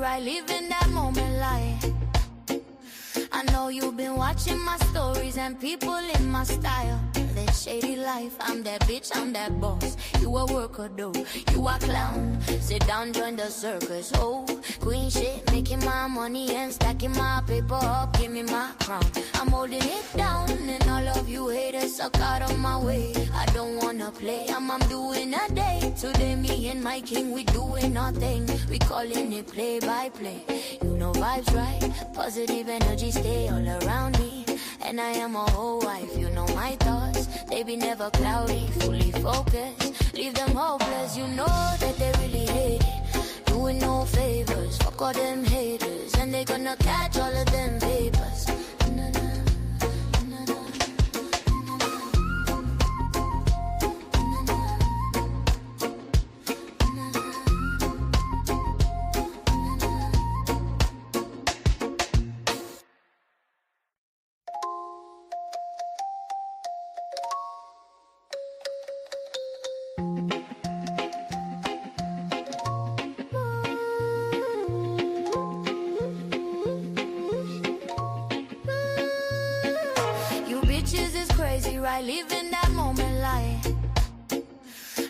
right, living that moment like. I know you've been watching my stories and people in my style. That shady life, I'm that bitch, I'm that boss. You a worker though, you a clown. Sit down, join the circus, oh. Queen shit, making my money and stacking my paper up. Give me my crown, I'm holding it down. And all of you haters suck out of my way. I don't wanna play, I'm doing a day. Today me and my king, we doing our thing. We calling it play by play. You know vibes right, positive energy stay all around me. And I am a whole wife, you know my thoughts. They be never cloudy, fully focused. Leave them hopeless, you know that they really hate it. Doing no favors, fuck all them haters. And they gonna catch all of them papers. Right, living that moment like.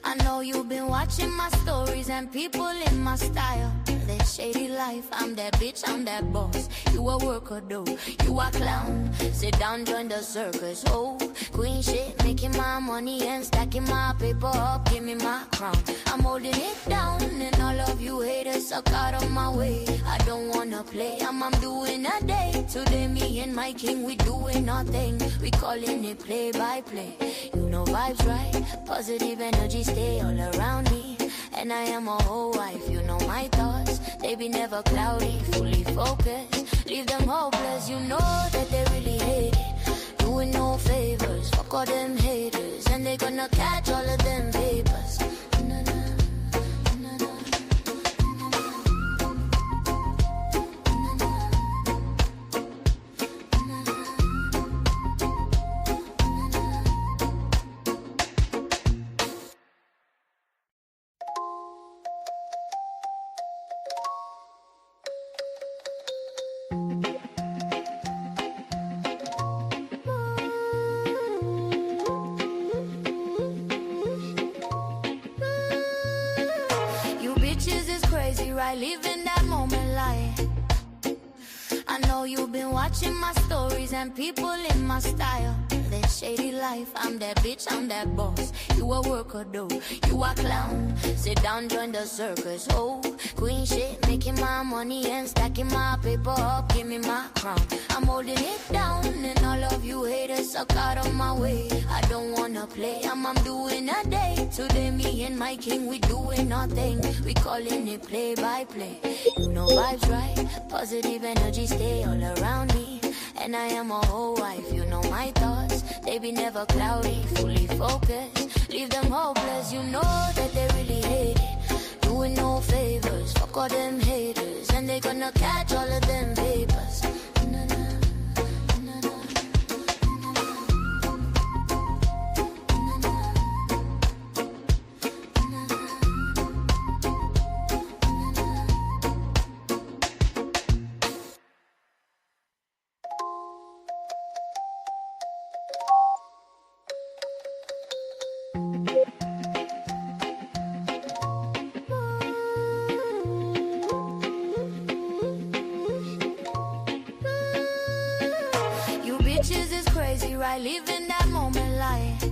I know you've been watching my stories and people in my style. That shady life, I'm that bitch, I'm that boss. You a worker though, you a clown. Sit down, join the circus, oh. Queen shit, making my money and stacking my paper up. Give me my crown, I'm holding it down. And all of you haters suck out of my way. I don't wanna play, I'm doing a day. Today me and my king, we doing our thing. We calling it play by play. You know vibes right, positive energy stay all around me. And I am a whole wife, you know my thoughts. They be never cloudy, fully focused. Leave them hopeless, you know that they really hate it. Doing no favors, fuck all them haters. And they gonna catch all of them papers. Right, living that moment like. I know you've been watching my stories and people in my style. That shady life, I'm that bitch, I'm that boss. You a worker though, you a clown. Sit down, join the circus, oh. Queen shit, making my money and stacking my paper up. Give me my crown, I'm holding it down. And all of you haters suck out of my way. I don't wanna play, I'm doing a day. Today me and my king, we doing our thing. We calling it play by play. You know vibes right, positive energy stay all around me. And I am a whole wife, you know my thoughts. They be never cloudy, fully focused. Leave them hopeless, you know that they really hate it. Doing no favors, fuck all them haters. And they gonna catch all of them papers. Right, living that moment like.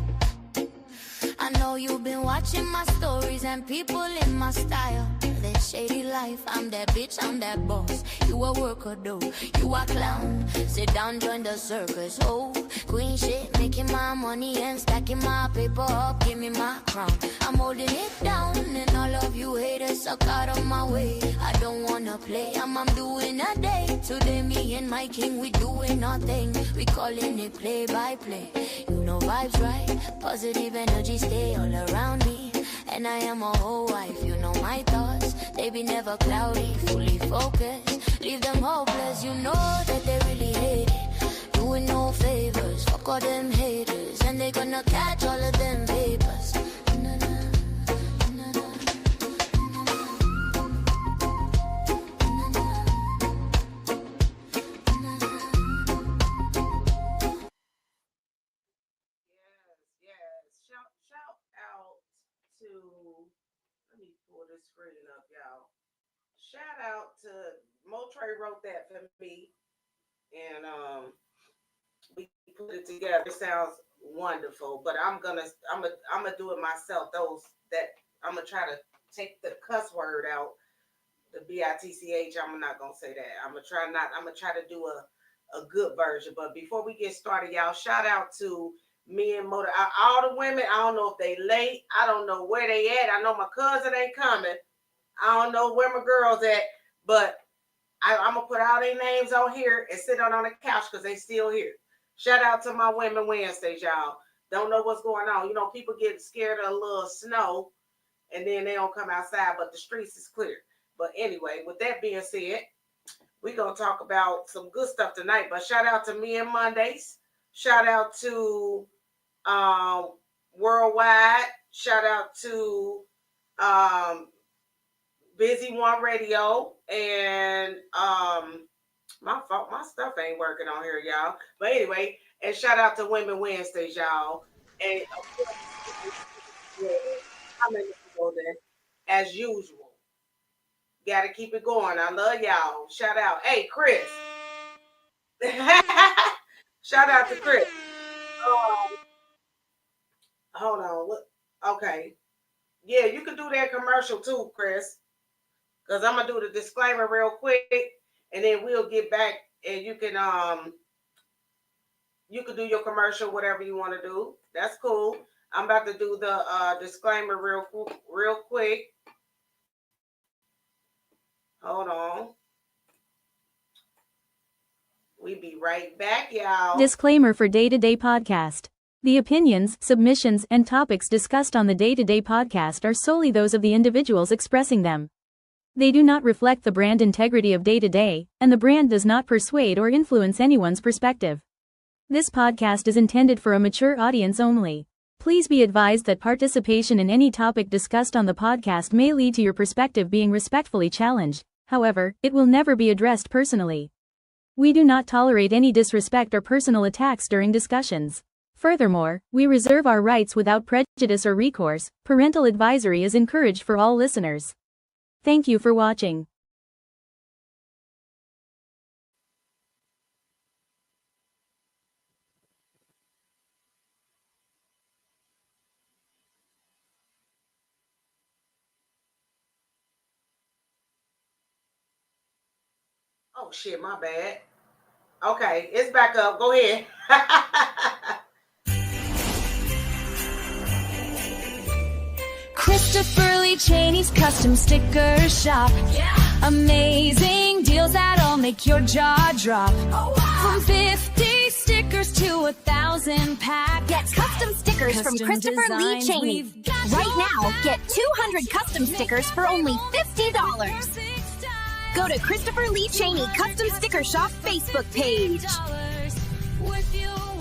I know you've been watching my stories and people in my style. That shady life, I'm that bitch, I'm that boss. You a worker though, you a clown. Sit down, join the circus, oh. Queen shit, making my money and stacking my paper up. Give me my crown, I'm holding it down. And all of you haters suck out of my way. I don't wanna play, I'm doing a day. Today me and my king, we doing our thing. We calling it play by play. You know vibes right, positive energy stay all around me. And I am a whole wife, you know my thoughts. They be never cloudy, fully focused. Leave them hopeless, you know that they really hate it. Doing no favors, fuck all them haters. And they gonna catch all of them papers. to, let me pull this screen up, y'all. Shout out to Motre wrote that for me, and we put it together. It sounds wonderful, but I'm gonna do it myself. Those that I'm gonna try to take the cuss word out, the bitch. I'm not gonna say that. I'm gonna try to do a good version. But before we get started, y'all, shout out to me and Motor. All the women. I don't know if they late. I don't know where they at. I know my cousin ain't coming. I don't know where my girls at, but I'm gonna put all their names on here and sit on the couch because they still here. Shout out to my Women Wednesdays, y'all. Don't know what's going on. You know, people get scared of a little snow and then they don't come outside, but the streets is clear. But anyway, with that being said, we're gonna talk about some good stuff tonight. But shout out to Me and Mondays. Shout out to Worldwide. Shout out to Busy One Radio, and my fault, my stuff ain't working on here, y'all. But anyway, and shout out to Women Wednesdays, y'all. And how many people there? As usual, gotta keep it going. I love y'all. Shout out, hey Chris. Shout out to Chris. Hold on. What? Okay. Yeah, you can do that commercial too, Chris. Because I'm gonna do the disclaimer real quick, and then we'll get back, and you can do your commercial, whatever you want to do. That's cool. I'm about to do the disclaimer real quick. Hold on. We be right back, y'all. Disclaimer for Day-to-Day Podcast. The opinions, submissions, and topics discussed on the Day-to-Day Podcast are solely those of the individuals expressing them. They do not reflect the brand integrity of Day-to-Day, and the brand does not persuade or influence anyone's perspective. This podcast is intended for a mature audience only. Please be advised that participation in any topic discussed on the podcast may lead to your perspective being respectfully challenged. However, it will never be addressed personally. We do not tolerate any disrespect or personal attacks during discussions. Furthermore, we reserve our rights without prejudice or recourse. Parental advisory is encouraged for all listeners. Thank you for watching. Oh shit, my bad. Okay, it's back up. Go ahead. Christopher Lee Cheney's custom sticker shop. Yeah. Amazing deals that'll make your jaw drop. Oh, wow. From 50 stickers to 1,000 packs. Get custom stickers from Christopher Lee Cheney. Right now, get 200 custom stickers for only $50. Go to Christopher Lee Cheney Custom Sticker Shop Facebook page.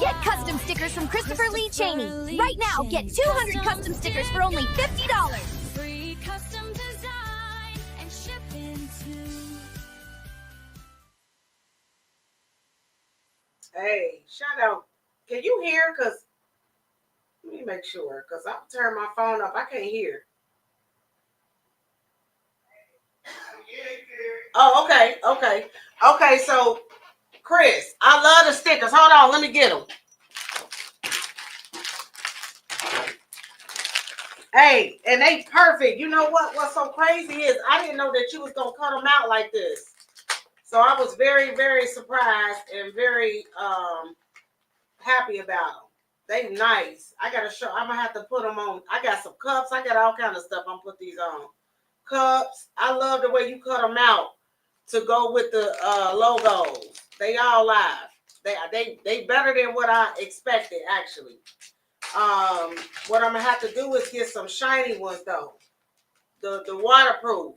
Get custom stickers from Christopher Lee Cheney. Right now, get 200 custom stickers for only $50. Free custom design and shipping too. Hey, shout out. Can you hear? Because let me make sure. Because I'll turn my phone up. I can't hear. Oh, okay. So, Chris, I love the stickers. Hold on, let me get them. Hey, and they perfect. You know what? What's so crazy is I didn't know that you was gonna cut them out like this. So I was very, very surprised and very happy about them. They nice. I gotta show. I'm gonna have to put them on. I got some cups. I got all kind of stuff. I'm gonna put these on. Cups. I love the way you cut them out to go with the logos. They all live. They better than what I expected, actually. What I'm gonna have to do is get some shiny ones though. The waterproof.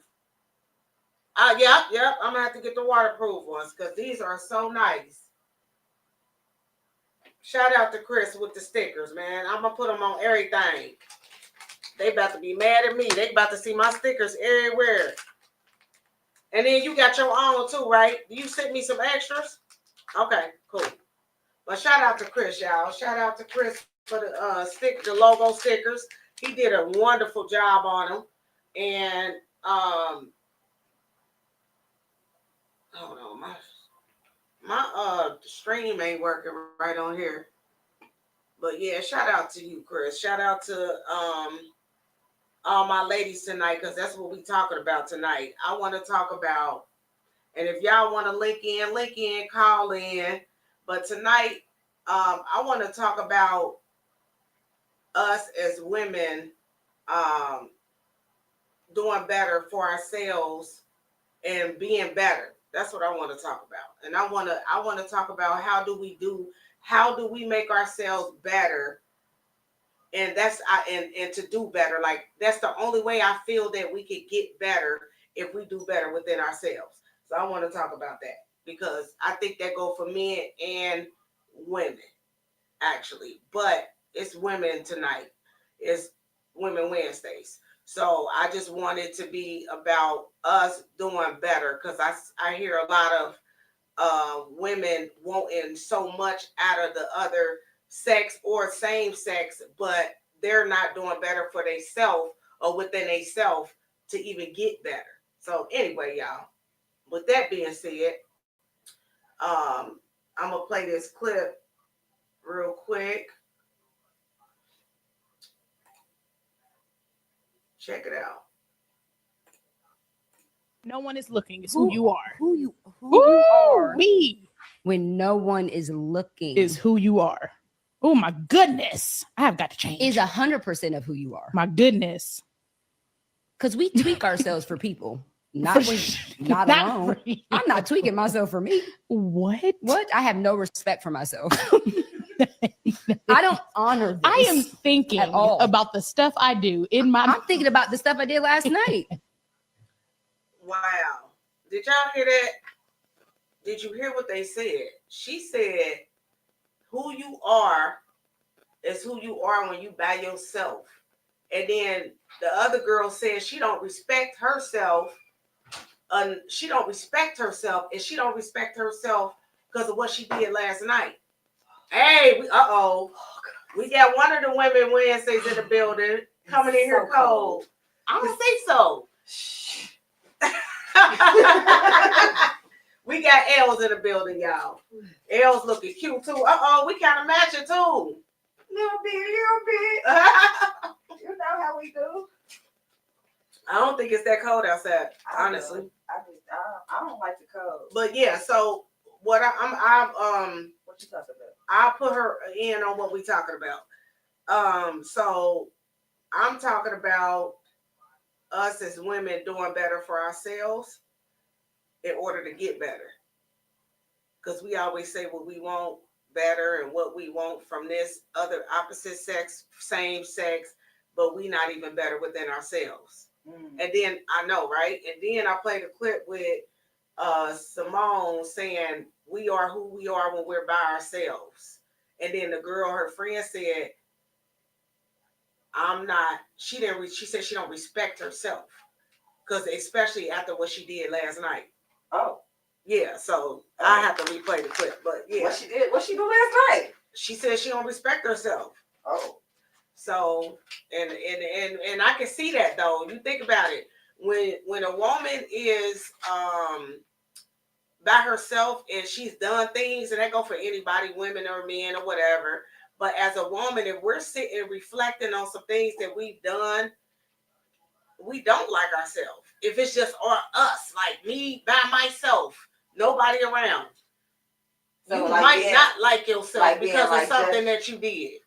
Yep. I'm gonna have to get the waterproof ones because these are so nice. Shout out to Chris with the stickers, man. I'm gonna put them on everything. They about to be mad at me. They about to see my stickers everywhere. And then you got your own too, right? Do you send me some extras? Okay, cool. But shout out to Chris, y'all. Shout out to Chris for the logo stickers. He did a wonderful job on them. And hold on, my stream ain't working right on here. But yeah, shout out to you, Chris. Shout out to all my ladies tonight, because that's what we talking about tonight. I want to talk about, and if y'all want to link in, call in. But tonight, I want to talk about us as women doing better for ourselves and being better. That's what I want to talk about. And I want to talk about how do we make ourselves better. And and to do better. Like, that's the only way I feel that we could get better, if we do better within ourselves. So I want to talk about that, because I think that go for men and women, actually. But it's women tonight. It's Women Wednesdays. So I just wanted to be about us doing better, because I hear a lot of women wanting so much out of the other sex or same sex, but they're not doing better for themselves or within themselves to even get better. So anyway, y'all, with that being said, I'm gonna play this clip real quick. Check it out. No one is looking. It's who you are. Who you are. Me When no one is looking. is who you are. Oh my goodness. I have got to change. Is 100% of who you are. My goodness. Because we tweak ourselves for people. Not alone. I'm not tweaking myself for me. What? I have no respect for myself. I don't honor this. I am thinking at all about the stuff I do in my. I'm thinking about the stuff I did last night. Wow. Did y'all hear that? Did you hear what they said? She said, who you are is who you are when you by yourself. And then the other girl said she don't respect herself. She don't respect herself, and she don't respect herself because of what she did last night. Hey, we got one of the Women Wednesdays in the building coming in here cold. I don't think so. We got L's in the building, y'all. L's looking cute too. We kind of matching too. Little bit. You know how we do. I don't think it's that cold outside, honestly. I don't like the cold. But yeah, so what what you talking about? I'll put her in on what we talking about. So I'm talking about us as women doing better for ourselves in order to get better. Because we always say what we want better and what we want from this other opposite sex, same sex, but we not even better within ourselves. And then I know, right? And then I played a clip with Simone saying we are who we are when we're by ourselves. And then the girl, her friend, said, I'm not, she said she don't respect herself. Because especially after what she did last night. Oh. Yeah, so I have to replay the clip. But yeah. What she do last night? She said she don't respect herself. Oh. So and I can see that though. You think about it. When a woman is by herself and she's done things, and that go for anybody, women or men or whatever. But as a woman, if we're sitting reflecting on some things that we've done, we don't like ourselves. If it's just us, like me by myself, nobody around. So you might not like yourself because of something that you did.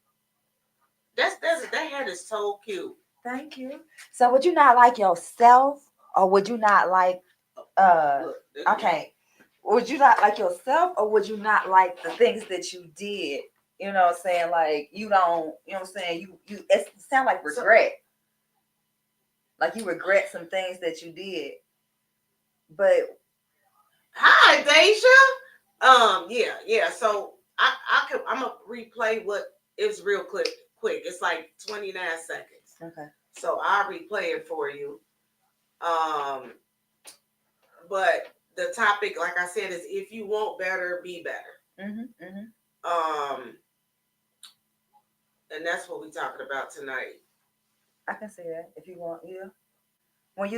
That head is so cute. Thank you. So would you not like yourself, or would you not like would you not like yourself, or would you not like the things that you did? You know what I'm saying? Like you don't, you know what I'm saying? You it sound like regret. Like you regret some things that you did. But hi, Deja. Yeah. So I'm gonna replay what is real quick. It's like 29 seconds. Okay. So I'll replay it for you. But the topic, like I said, is if you want better, be better. And that's what we're talking about tonight. I can say that if you want. Yeah. When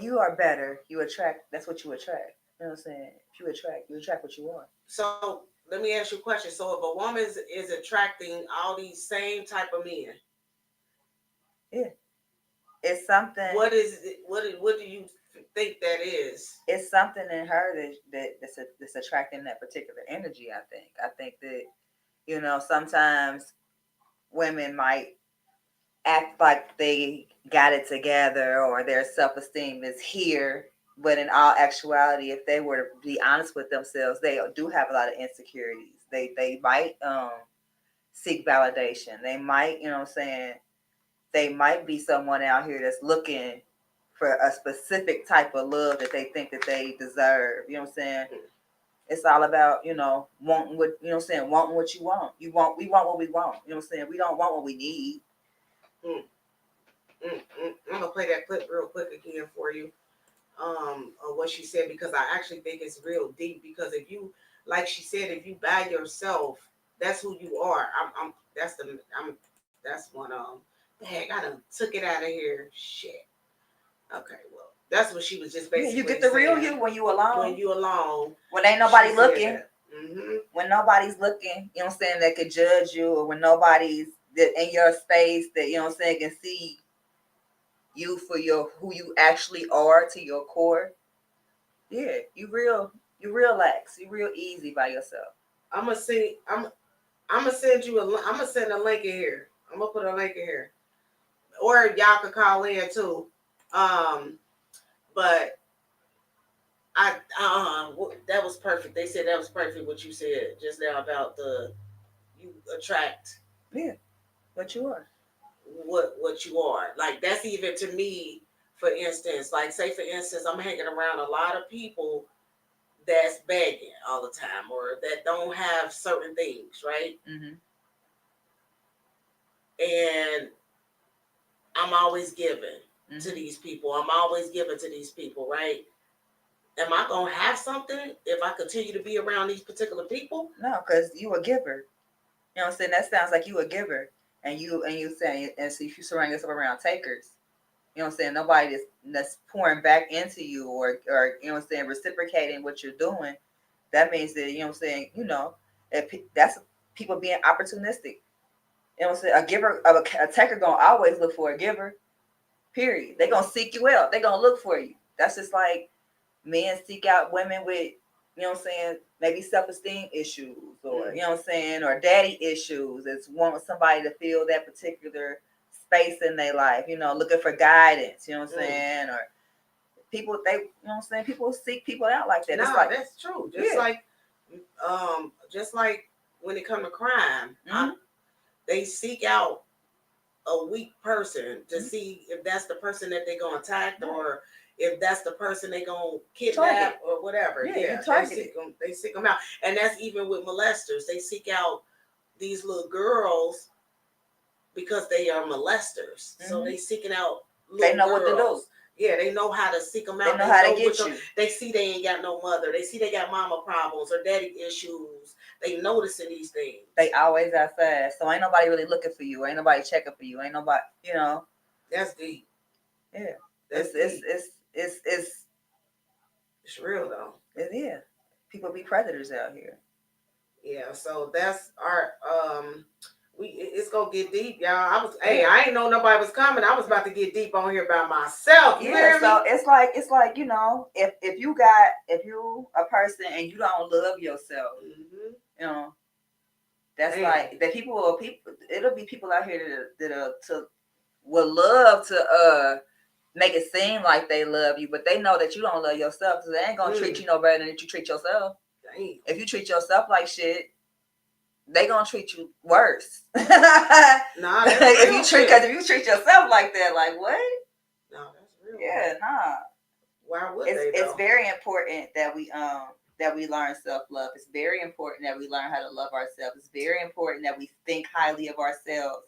you are better, you attract. That's what you attract. You know what I'm saying? If you attract what you want. So let me ask you a question. So if a woman is attracting all these same type of men, yeah, it's something. What is it? What do you think that is? It's something in her that's attracting that particular energy. I think that sometimes women might act like they got it together or their self-esteem is here, but in all actuality, if they were to be honest with themselves, they do have a lot of insecurities. They might seek validation. They might, they might be someone out here that's looking for a specific type of love that they think that they deserve. You know what I'm saying? It's all about, wanting what, wanting what you want. We want what we want. You know what I'm saying? We don't want what we need. I'm gonna play that clip real quick again for you. Of what she said, because I actually think it's real deep. Because if you, like she said, if you by yourself, that's who you are. That's one. Dang, I done took it out of here. Shit. Okay, well, that's what she was just basically. You get the real you when you alone. When you alone. When ain't nobody looking. Mm-hmm. When nobody's looking, you know what I'm saying, that could judge you, or when nobody's in your space that, you know what I'm saying, can see you for who you actually are to your core. Yeah, you relax. You real easy by yourself. I'm gonna send a link in here. I'm gonna put a link in here. Or y'all could call in too. But that was perfect. They said that was perfect what you said just now about you attract. Yeah, what you are. What you are. Like, that's even to me, for instance, like, say for instance, I'm hanging around a lot of people that's begging all the time, or that don't have certain things, right? Mm-hmm. And I'm always giving to these people. I'm always giving to these people, right? Am I gonna have something if I continue to be around these particular people? No, because you a giver. You know what I'm saying? That sounds like you a giver. And you saying, and so if you surround yourself around takers, you know what I'm saying, nobody that's pouring back into you, or you know what I'm saying, reciprocating what you're doing, that means that, you know what I'm saying, that's people being opportunistic. You know what I'm saying? A giver, a taker gonna always look for a giver. Period. They gonna seek you out. They gonna look for you. That's just like men seek out women with, you know what I'm saying, maybe self-esteem issues, or, you know what I'm saying, or daddy issues. It's wanting somebody to fill that particular space in their life, looking for guidance, you know what I'm saying, or people, you know what I'm saying, people seek people out like that. No, that's true. Just like when it comes to crime, they seek out a weak person to see if that's the person that they're gonna attack, or if that's the person they gonna kidnap or whatever. They seek them out. And that's even with molesters. They seek out these little girls because they are molesters. So they seeking out little They know girls. what to do. Yeah, they know how to seek them out. They know how to get you. They see they ain't got no mother. They see they got mama problems or daddy issues. They noticing these things. They always outside. So ain't nobody really looking for you. Ain't nobody checking for you. Ain't nobody, That's deep. Yeah. It's real though. It is. People be predators out here. Yeah, so that's our it's gonna get deep, y'all. I ain't know nobody was coming. I was about to get deep on here by myself. So it's like if you a person and you don't love yourself, that's like that people it'll be people out here that will love to make it seem like they love you, but they know that you don't love yourself, so they ain't gonna treat you no better than you treat yourself. Dang. If you treat yourself like shit, they gonna treat you worse. Nah, if you treat yourself like that, like what? No, that's real. Yeah, nah. Why would it's very important that we learn self-love. It's very important that we learn how to love ourselves. It's very important that we think highly of ourselves,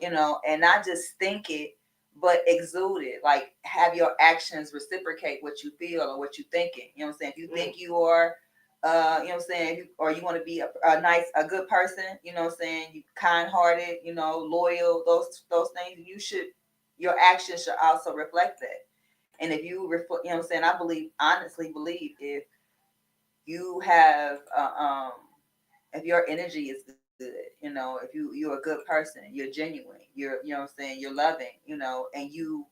and not just think it, but exude it. Like, have your actions reciprocate what you feel or what you're thinking. You know what I'm saying? If you think you are you know what I'm saying, or you want to be a good person, you know what I'm saying, you kind-hearted, you know, loyal, those things, your actions should also reflect that. And if you reflect, you know what I'm saying, honestly believe if you have if your energy is good, you know, if you're a good person, you're genuine, you know what I'm saying, you're loving, you know, and you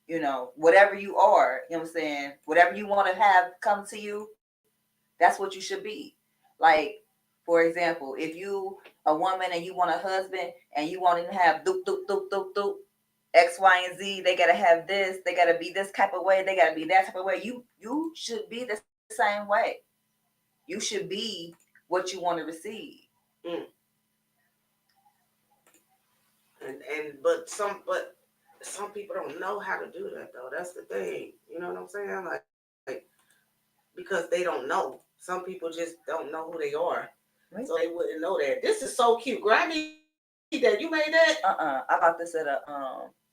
know, whatever you are, you know what I'm saying, whatever you want to have come to you, that's what you should be. Like, for example, if you a woman and you want a husband and you want him to have doop doop doop doop doop X, Y, and Z, they gotta have this, they gotta be this type of way, they gotta be that type of way. You should be the same way. You should be what you want to receive. Mm. But some people don't know how to do that though. That's the thing. You know what I'm saying? Like because they don't know. Some people just don't know who they are. Right. So they wouldn't know that. This is so cute. Girl, I need that. You made that? I bought this at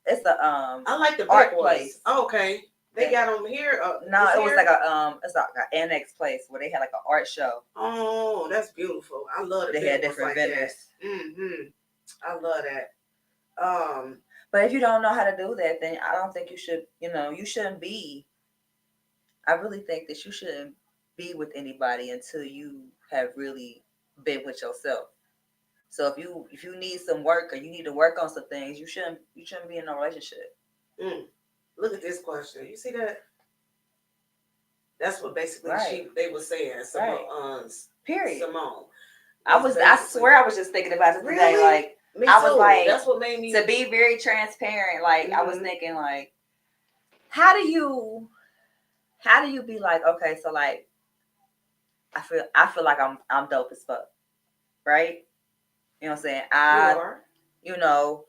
it's a I like the art place. Oh, okay. They got them here. No, it was like it's like an annex place where they had like an art show. Oh, that's beautiful. I love it. They had different vendors. Mm-hmm. I love that. But if you don't know how to do that, then I don't think you should, you know, you shouldn't be. I really think that you shouldn't be with anybody until you have really been with yourself. So if you need some work or you need to work on some things, you shouldn't be in a relationship. Look at this question. You see that? That's what basically they were saying. Period. Simone. I swear I was just thinking about it today. Really? Like Me I too. was like, that's what made me to be very transparent. Like I was thinking, like, how do you be like, okay, so like, I feel like I'm dope as fuck, right? You know what I'm saying? You know,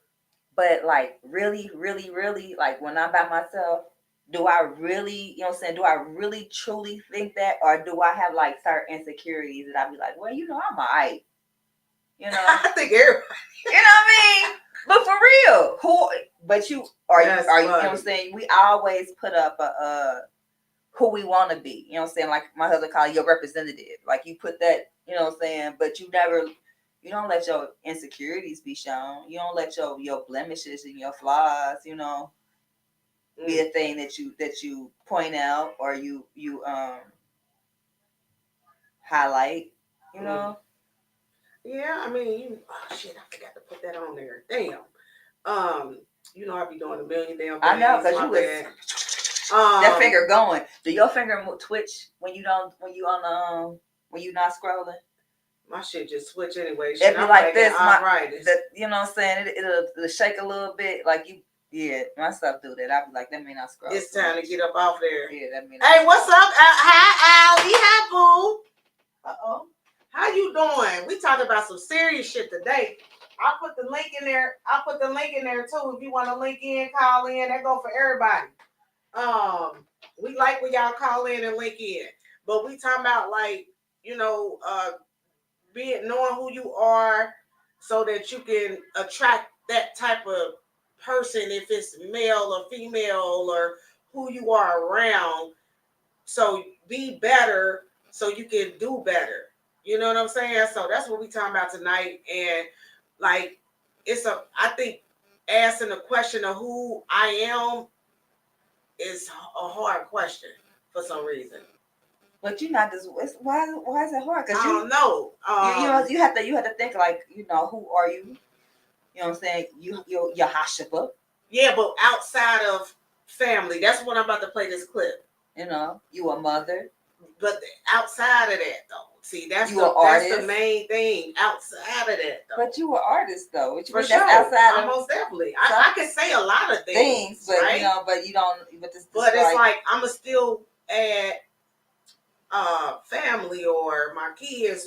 but like really, really, really, like when I'm by myself, do I really, you know what I'm saying? Do I really truly think that, or do I have like certain insecurities that I be like, well, you know, I'm alright. You know, I think everybody. You know what I mean? But for real, you know what I'm saying? We always put up who we want to be. You know what I'm saying? Like my husband called your representative. Like you put that, you know what I'm saying? But you don't let your insecurities be shown. You don't let your blemishes and your flaws, you know, be a thing that you point out or you highlight, you know. Yeah, I mean, shit, I forgot to put that on there. Damn. You know, I be doing a million damn things. I know, because you was that finger going. Do your finger twitch when you not scrolling? My shit just switch anyway. It'd be like this, you know what I'm saying? It'll shake a little bit, like you. Yeah, my stuff do that. I'll be like, that may not scroll. It's time to get up off there. Yeah, that may. Hey, what's up? Hi, Allie. Hi, boo. Uh-oh. How you doing? We talked about some serious shit today. I'll put the link in there. Too. If you want to link in, call in. That go for everybody. We like when y'all call in and link in. But we talking about like, you know, knowing who you are so that you can attract that type of person, if it's male or female or who you are around. So be better so you can do better. You know what I'm saying? So that's what we talking about tonight. And like, I think asking the question of who I am is a hard question for some reason. But you're not just, why is it hard? Because I don't know. You have to think like, you know, who are you? You know what I'm saying? You're Hashapa. Yeah, but outside of family, that's when I'm about to play this clip. You know, you a mother. But outside of that, though, see, that's the main thing. Outside of that, though. But you an artist, though. For sure. Outside most definitely. I can say a lot of things, but right? you know, but you don't. But it's like I'ma still add family or my kids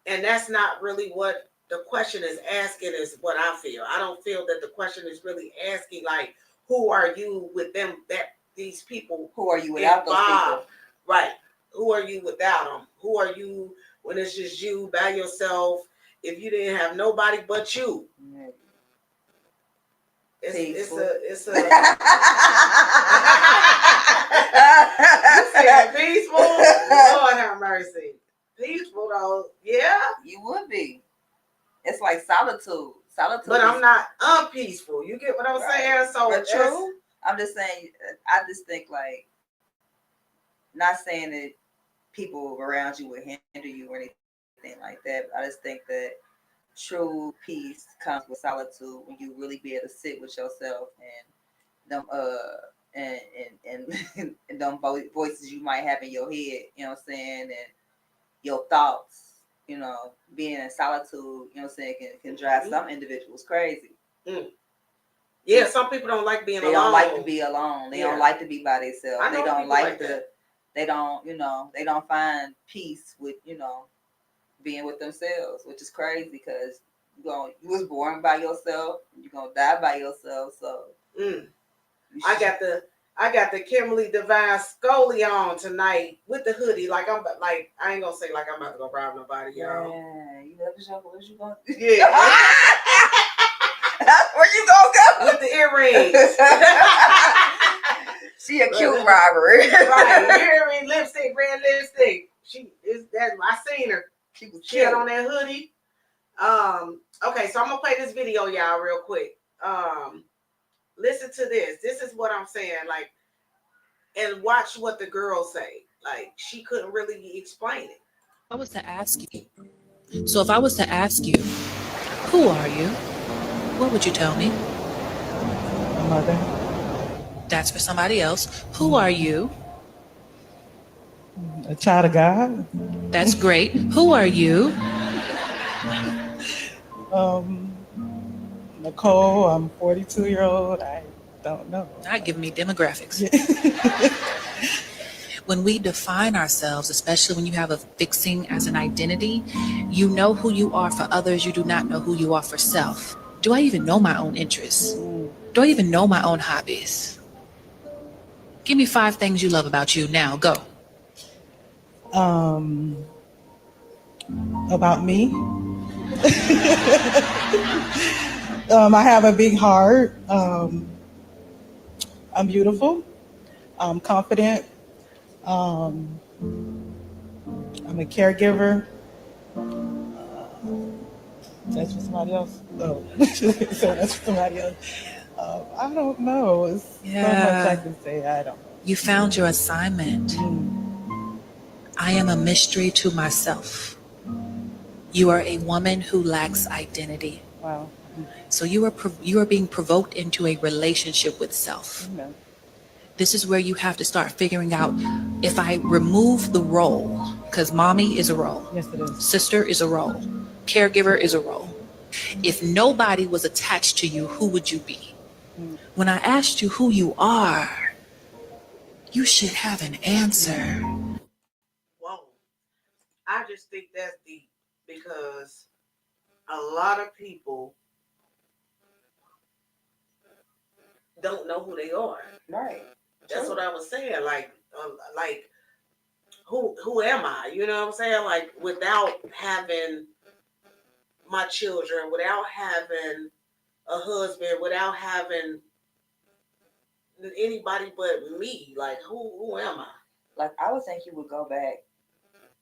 and that's not really what the question is asking. Is what I feel. I don't feel that the question is really asking like, who are you with them? These people. Who are you without those people? Right. Who are you without them? Who are you when it's just you by yourself? If you didn't have nobody but you. It's a you said peaceful? Lord have mercy. Peaceful though, yeah. You would be. It's like solitude. Solitude. But I'm not unpeaceful. You get what I'm saying? So but true. I'm just saying. I just think like, not saying that people around you would hinder you or anything like that. But I just think that true peace comes with solitude when you really be able to sit with yourself and them and them voices you might have in your head. You know what I'm saying? And your thoughts. You know, being in solitude, you know what I'm saying, can drive some individuals crazy. Yeah, some people don't like being alone. They don't like to be alone. They don't like to be by themselves. They don't like to, they don't, you know, they don't find peace with, you know, being with themselves, which is crazy because you was born by yourself, you're gonna die by yourself. So I got the Kimberly Divine Scully on tonight with the hoodie. Like I ain't gonna say like I'm about to go rob nobody, y'all. Yeah, you never show what you gonna do. Yeah. That's where you gonna go with the earrings. She a cute robber. Right, earring, lipstick, red lipstick. I seen her. She had on that hoodie. Okay, so I'm gonna play this video, y'all, real quick. Listen to this. This is what I'm saying, like, and watch what the girls say. Like, she couldn't really explain it. If I was to ask you, who are you? What would you tell me? My mother. That's for somebody else. Who are you? A child of God. That's great. Who are you? Nicole, I'm 42-year-old. I don't know. Not giving me demographics. When we define ourselves, especially when you have a fixing as an identity, you know who you are for others. You do not know who you are for self. Do I even know my own interests? Do I even know my own hobbies? Give me 5 things you love about you now. Go. About me. I have a big heart. I'm beautiful. I'm confident. I'm a caregiver. That's for somebody else. No. So that's for somebody else. I don't know. It's so much I can say. I don't know. You found your assignment. I am a mystery to myself. You are a woman who lacks identity. Wow. So you are being provoked into a relationship with self. Amen. This is where you have to start figuring out, if I remove the role, because mommy is a role. Yes, it is. Sister is a role. Caregiver is a role. If nobody was attached to you, who would you be? When I asked you who you are, you should have an answer. Whoa. I just think that's deep because a lot of people don't know who they are. Right. That's what I was saying. Like who am I? You know what I'm saying? Like, without having my children, without having a husband, without having anybody but me. Like, who am I? Like, I would think you would go back.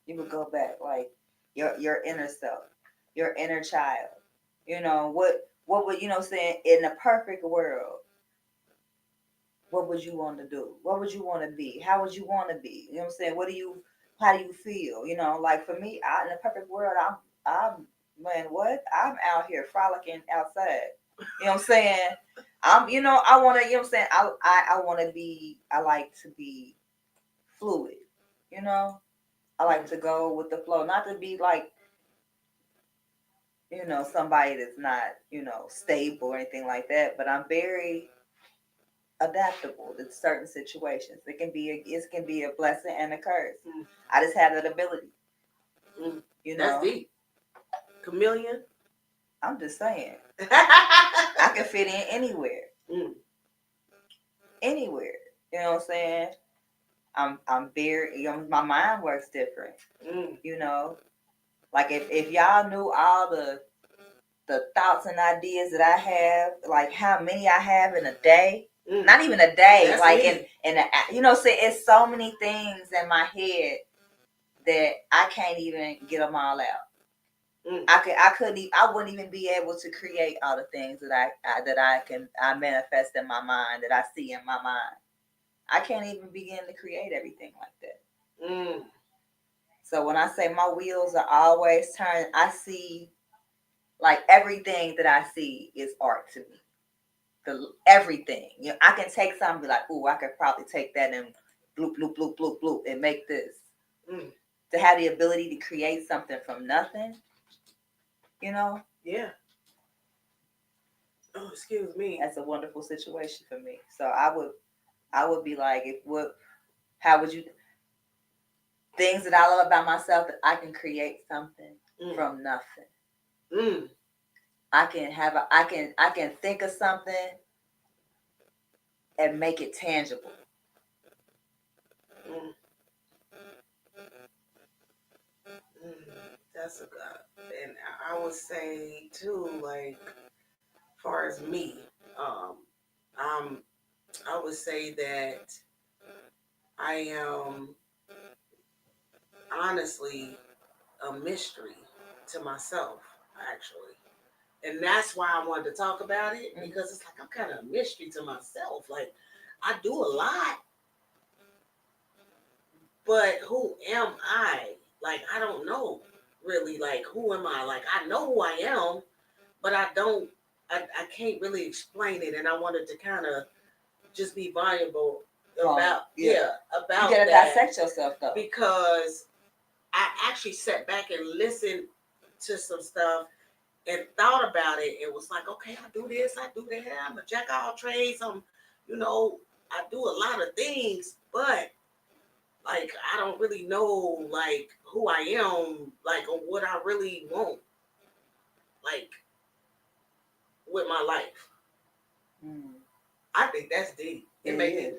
You would go back, like your inner self, your inner child. You know what would, you know what I'm saying, in a perfect world, what would you want to do? What would you want to be? How would you want to be? You know what I'm saying? How do you feel? You know, like for me, in a perfect world, I'm out here frolicking outside. You know what I'm saying? I want to, you know what I'm saying? I want to be, I like to be fluid, you know? I like to go with the flow, not to be like, you know, somebody that's not, you know, stable or anything like that, but I'm very adaptable to certain situations. It can be a blessing and a curse. I just have that ability. You know, that's deep. Chameleon. I'm just saying. I can fit in anywhere. Anywhere. You know what I'm saying? I'm very, you know, my mind works different. You know, like if y'all knew all the thoughts and ideas that I have, like how many I have in a day. Not even a day. That's like me. in a, you know, say it's so many things in my head that I can't even get them all out. I wouldn't even be able to create all the things that I manifest in my mind, that I see in my mind. I can't even begin to create everything like that. So when I say my wheels are always turning, I see, like, everything that I see is art to me. Everything. You know, I can take something and be like, ooh, I could probably take that and bloop, bloop, bloop, bloop, bloop, and make this. To have the ability to create something from nothing, you know? Yeah. Oh, excuse me. That's a wonderful situation for me. So I would be like, how would you, things that I love about myself, that I can create something from nothing. I can think of something and make it tangible. That's a good, and I would say too, like, far as me, I would say that I am honestly a mystery to myself, actually. And that's why I wanted to talk about it, because it's like I'm kind of a mystery to myself. Like, I do a lot, but who am I? Like, I don't know really, like, who am I? Like, I know who I am, but I can't really explain it. And I wanted to kind of just be vulnerable about, about you gotta that. dissect yourself, though. Because I actually sat back and listened to some stuff and thought about it. It was like, okay, I do this, I do that. I'm a jack of all trades. I do a lot of things, but like, I don't really know, like, who I am, like, or what I really want, like, with my life. I think that's deep. I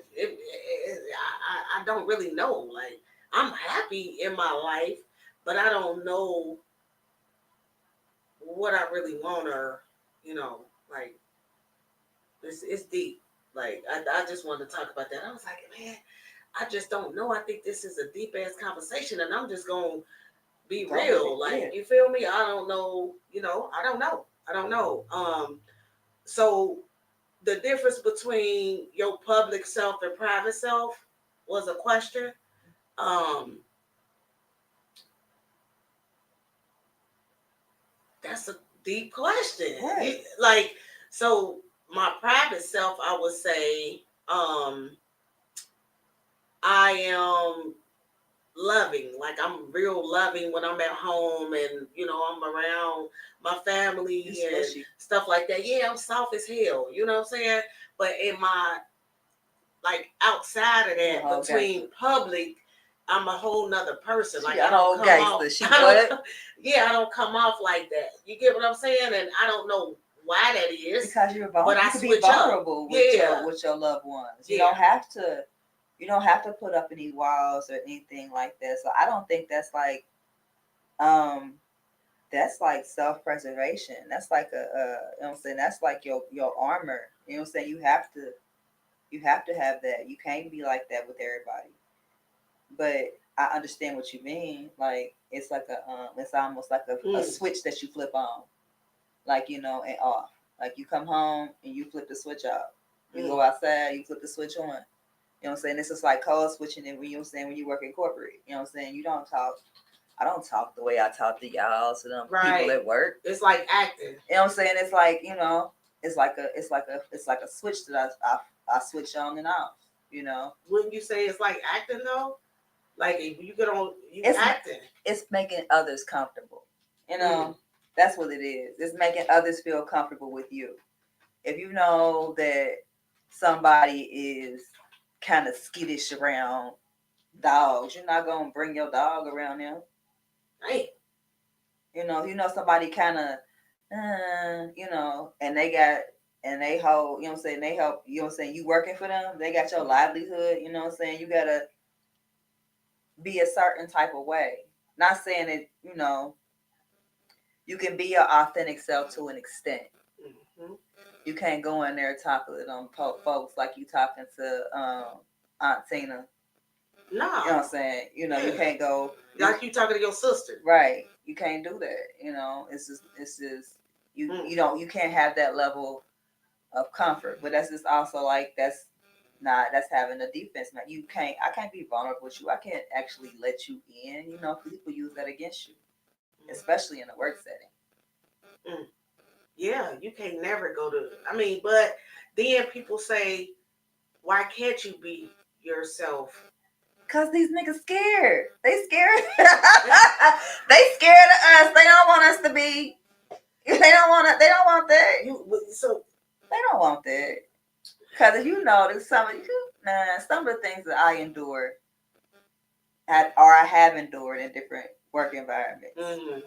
don't really know. Like, I'm happy in my life, but I don't know what I really want, or, like, it's deep. Like, I just wanted to talk about that. I was like, man, I just don't know. I think this is a deep ass conversation, and I'm just gonna be real. Like, you feel me? I don't know. I don't know. So the difference between your public self and private self was a question. That's a deep question. Right. Like, so my private self, I would say, I am loving. Like, I'm real loving when I'm at home, and I'm around my family and stuff like that. Yeah, I'm soft as hell. You know what I'm saying? But in my, like, outside of that, between public, I'm a whole nother person. Like, I don't come off. I don't come off like that. You get what I'm saying? And I don't know why that is. Because you're vulnerable. But I switch vulnerable with your loved ones. You don't have to. You don't have to put up any walls or anything like that. So I don't think that's like, self-preservation. That's like you know what I'm saying? That's like your armor. You know what I'm saying? You have to have that. You can't be like that with everybody. But I understand what you mean. Like, it's like it's almost like a switch that you flip on, like, and off. Like, you come home and you flip the switch off. You go outside, you flip the switch on. You know what I'm saying? This is like code switching, and when you work in corporate, you know what I'm saying? You don't talk. I don't talk the way I talk to y'all, to them people at work. It's like acting. You know what I'm saying? It's like, it's like a switch that I switch on and off. Wouldn't you say it's like acting though? Like, if you get on, it's acting. It's making others comfortable. That's what it is. It's making others feel comfortable with you. If you know that somebody is kind of skittish around dogs, you're not gonna bring your dog around them. Right. Somebody kind of, and they hold, you know what I'm saying, they help, you know what I'm saying, you working for them, they got your livelihood, you know what I'm saying, you gotta be a certain type of way. Not saying that, you can be your authentic self to an extent. You can't go in there talking on folks like you talking to Aunt Tina. No. You know what I'm saying? You know, you can't go like you talking to your sister. Right. You can't do that. You know, it's just you can't have that level of comfort. But that's just also like that's having a defense. Man, I can't be vulnerable with you. I can't actually let you in. You know, people use that against you, especially in a work setting. Yeah, you can't never go to. I mean, but then people say, why can't you be yourself? Cause these niggas scared. They scared. They scared of us. They don't want us to be. They don't want that. So they don't want that. Cause if you notice some of the things that I endured I have endured in different work environments. Mm-hmm.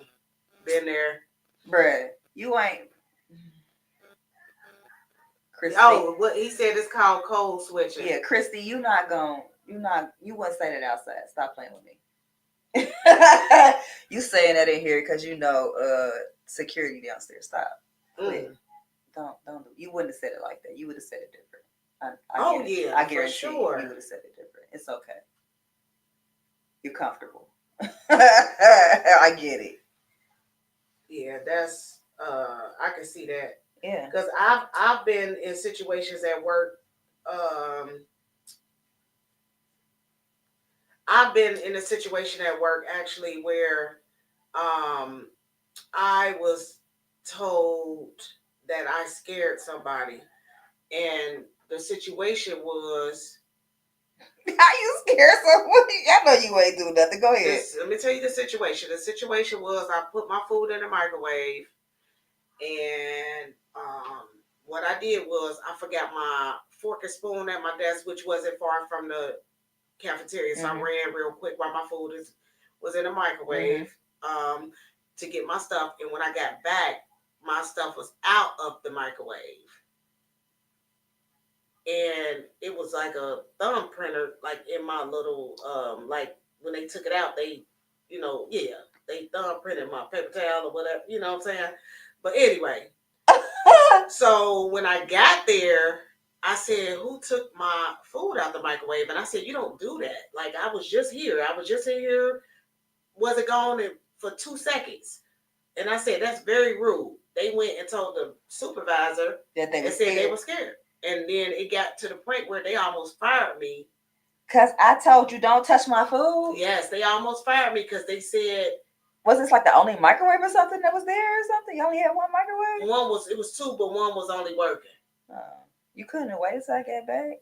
Been there, bruh. You ain't. Christy. Oh, what he said is called code switching. Yeah, Christy, you wouldn't say that outside. Stop playing with me. You saying that in here because you know security downstairs. Stop. Don't do. You wouldn't have said it like that. You would have said it different. I guarantee sure. You would have said it different. It's okay. You're comfortable. I get it. Yeah, that's I can see that. Yeah. Because I've been in situations at work. I've been in a situation at work actually where I was told that I scared somebody, and the situation was. How you scared somebody? I know you ain't do nothing. Go ahead. Let me tell you the situation. The situation was I put my food in the microwave, and what I did was I forgot my fork and spoon at my desk, which wasn't far from the cafeteria. So I ran real quick while my food was in the microwave to get my stuff. And when I got back, my stuff was out of the microwave. And it was like a thumb printer, like in my little, like when they took it out, they thumb printed my paper towel or whatever, you know what I'm saying? But anyway, so when I got there, I said, who took my food out the microwave? And I said, you don't do that. Like, I was just here. In here, wasn't gone for 2 seconds. And I said, that's very rude. They went and told the supervisor that they were scared. And then it got to the point where they almost fired me. Because I told you, don't touch my food? Yes, they almost fired me because they said... Was this like the only microwave or something that was there or something? You only had one microwave? It was two, but one was only working. You couldn't have waited till I got back?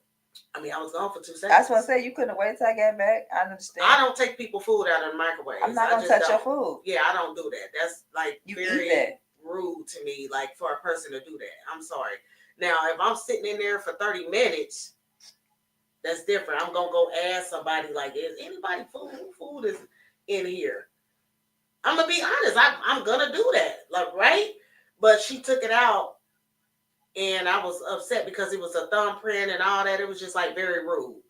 I mean, I was gone for 2 seconds. That's what I said. You couldn't have waited till I got back? I understand. I don't take people's food out of the microwave. I'm not going to touch your food. Yeah, I don't do that. That's like very rude to me, like for a person to do that. I'm sorry. Now, if I'm sitting in there for 30 minutes, that's different. I'm going to go ask somebody, like, is anybody food is in here? I'm going to be honest. I'm going to do that, like, right? But she took it out, and I was upset because it was a thumbprint and all that. It was just, like, very rude.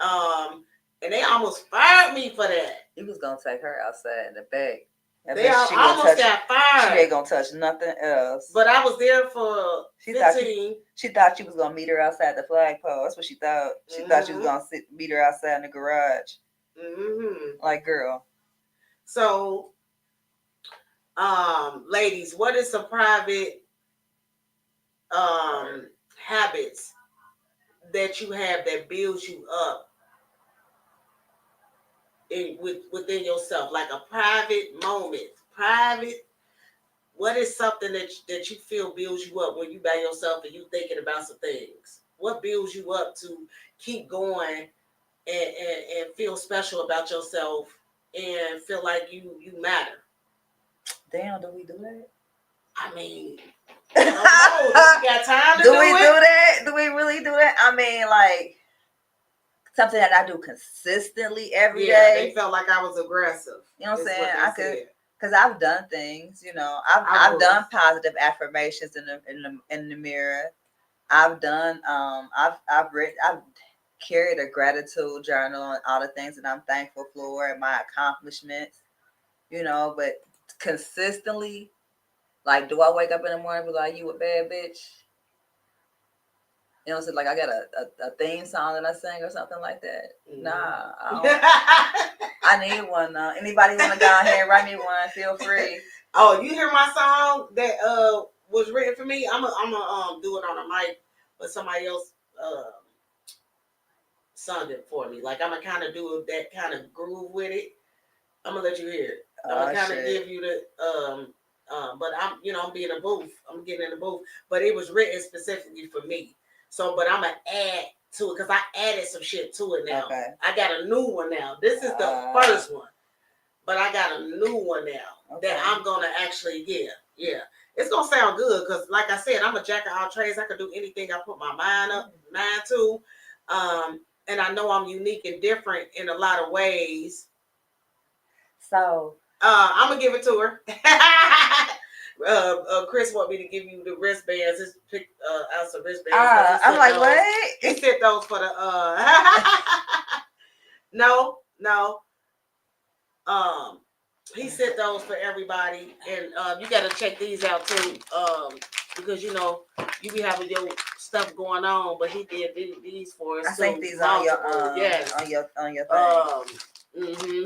And they almost fired me for that. You was going to take her outside in the back. They almost got fired. She ain't gonna touch nothing else. But I was there for 15. She thought you was gonna meet her outside the flagpole. That's what she thought. She thought you was gonna meet her outside in the garage. Like, girl. So, ladies, what is some private habits that you have that builds you up within yourself, like a private moment? What is something that you feel builds you up when you by yourself and you thinking about some things? What builds you up to keep going and feel special about yourself and feel like you matter? Damn, do we do that? I mean, I don't know. Do we got time to do we it? Do that? Do we really do that? I mean, like, something that I do consistently every day. They felt like I was aggressive. You know what I'm saying? I could, because I've done things. You know, I've done positive affirmations in the mirror. I've done. I've carried a gratitude journal on all the things that I'm thankful for and my accomplishments. You know, but consistently, like, do I wake up in the morning and be like, you a bad bitch? You know, so like I got a theme song that I sing or something like that. Nah, I need one. Anybody want to go ahead and write me one? Feel free. Oh, you hear my song that was written for me? I'm gonna do it on a mic, but somebody else sung it for me. Like I'm gonna kind of do that kind of groove with it. I'm gonna let you hear it. I'm gonna kind of give you the but I'm being a booth. I'm getting in the booth, but it was written specifically for me. So, but I'm gonna add to it because I added some shit to it now. Okay. I got a new one now. This is the first one, but I got a new one now that I'm gonna actually yeah. It's gonna sound good because, like I said, I'm a jack of all trades. I can do anything I put my mind to, and I know I'm unique and different in a lot of ways. So I'm gonna give it to her. Chris want me to give you the wristbands. Just pick out some wristbands. I'm like, those. What? He sent those for the No. He sent those for everybody, and you gotta check these out too. Because you be having your stuff going on, but he did these for us. I think these on your on your thing.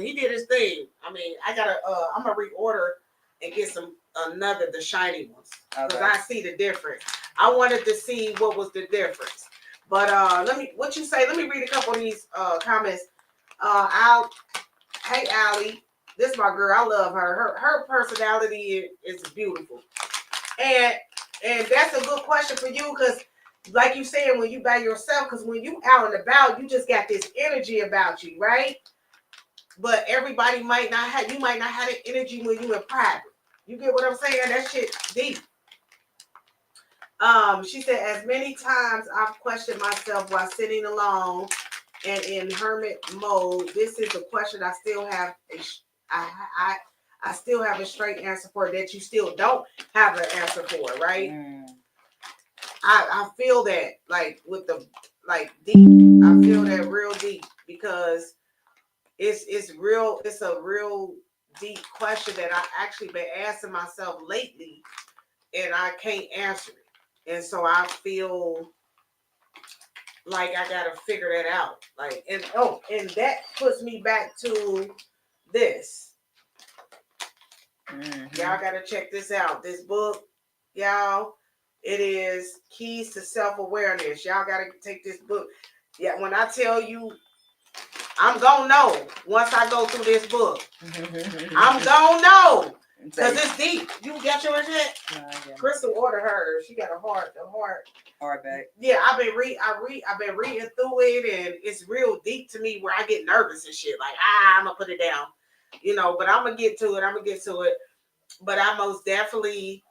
He did his thing. I mean, I'm gonna reorder and get the shiny ones because I see the difference. I wanted to see what was the difference, but what you say? Let me read a couple of these comments. Hey Allie, this is my girl. I love her. Her personality is beautiful, and that's a good question for you because, like you said, when you by yourself, because when you out and about, you just got this energy about you, right? But everybody might not have that energy when you in private. You get what I'm saying? That shit deep. She said, as many times I've questioned myself while sitting alone and in hermit mode. This is a question I still have I still have a straight answer for that you still don't have an answer for, right? I feel that like with the deep. I feel that real deep because it's real. It's a real deep question that I actually been asking myself lately, and I can't answer it. And so I feel like I gotta figure that out. Like, and that puts me back to this. Y'all gotta check this out. This book, y'all, it is Keys to Self-Awareness. Y'all gotta take this book. Yeah, when I tell you, I'm gonna know once I go through this book. I'm gonna know because it's deep. You got yours yet? Crystal ordered hers. She got a hardback. Yeah, I've been reading through it, and it's real deep to me where I get nervous and shit. Like, I'm gonna put it down, But I'm gonna get to it. But I most definitely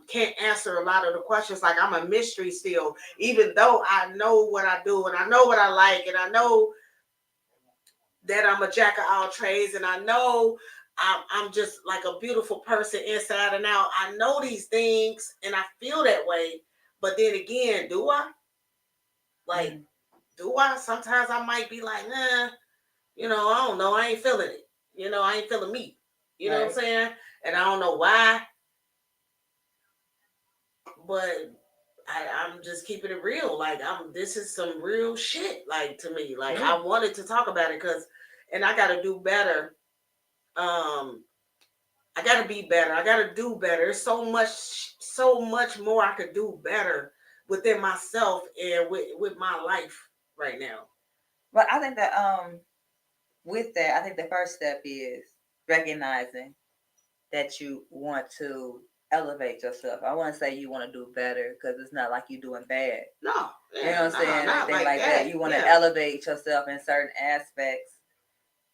can't answer a lot of the questions. Like, I'm a mystery still, even though I know what I do and I know what I like, and I know that I'm a jack of all trades, and I know I'm just like a beautiful person inside and out. I know these things, and I feel that way. But then again, do I? Like, do I? Sometimes I might be like, nah, I don't know. I ain't feeling it. I ain't feeling me. You know what I'm saying? And I don't know why. But I'm just keeping it real. Like, this is some real shit, like, to me. Like, I wanted to talk about it and I got to do better. I got to be better. I got to do better. There's so much more I could do better within myself and with my life right now. But I think that with that, I think the first step is recognizing that you want to elevate yourself. I want to say you want to do better because it's not like you're doing bad. No. You know what I'm saying? Anything like that. You want to elevate yourself in certain aspects.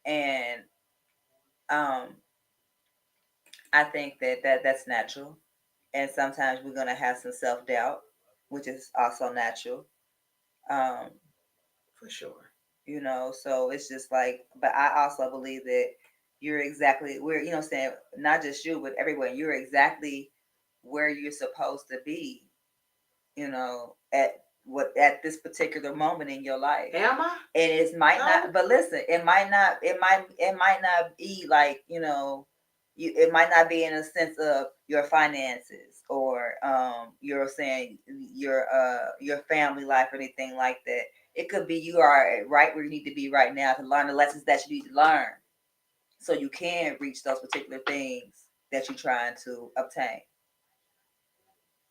And I think that's natural. And sometimes we're going to have some self-doubt, which is also natural. For sure. So it's just like, but I also believe that you're exactly where, saying, not just you, but everyone, you're exactly where you're supposed to be, at this particular moment in your life. Am I? And it might not, but listen, it might not be like, it might not be in a sense of your finances or you're saying your family life or anything like that. It could be you are right where you need to be right now to learn the lessons that you need to learn so you can reach those particular things that you're trying to obtain.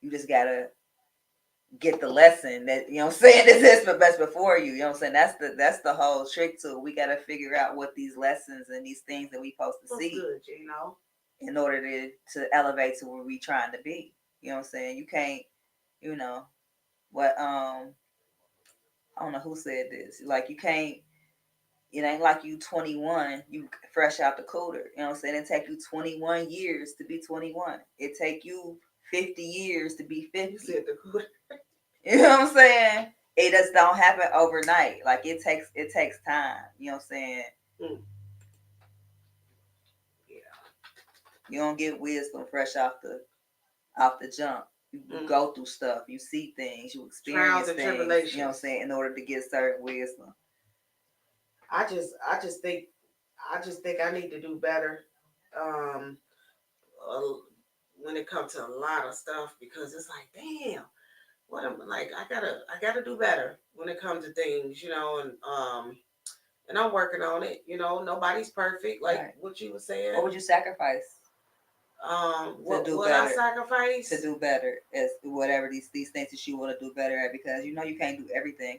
You just gotta get the lesson that, you know what I'm saying, this is the best before you. You know what I'm saying? That's the whole trick to it. We gotta figure out what these lessons and these things that we supposed to see good, you know, in order to elevate to where we trying to be. You know what I'm saying? You can't, you know, what I don't know who said this. Like you can't, it ain't like you 21, you fresh out the cooler. You know what I'm saying? It take you 21 years to be 21. It take you 50 years to be 50. You said the cooler. You know what I'm saying? It just don't happen overnight. Like it takes time. You know what I'm saying? Mm. Yeah. You don't get wisdom fresh off the jump. You go through stuff. You see things. You experience things. You know what I'm saying? In order to get certain wisdom. I just think I need to do better when it comes to a lot of stuff, because it's like, damn, what am like? I gotta do better when it comes to things, you know, and I'm working on it. You know, nobody's perfect, like what you were saying. What would you sacrifice? What I sacrifice to do better as whatever these things that you want to do better at, because you know you can't do everything.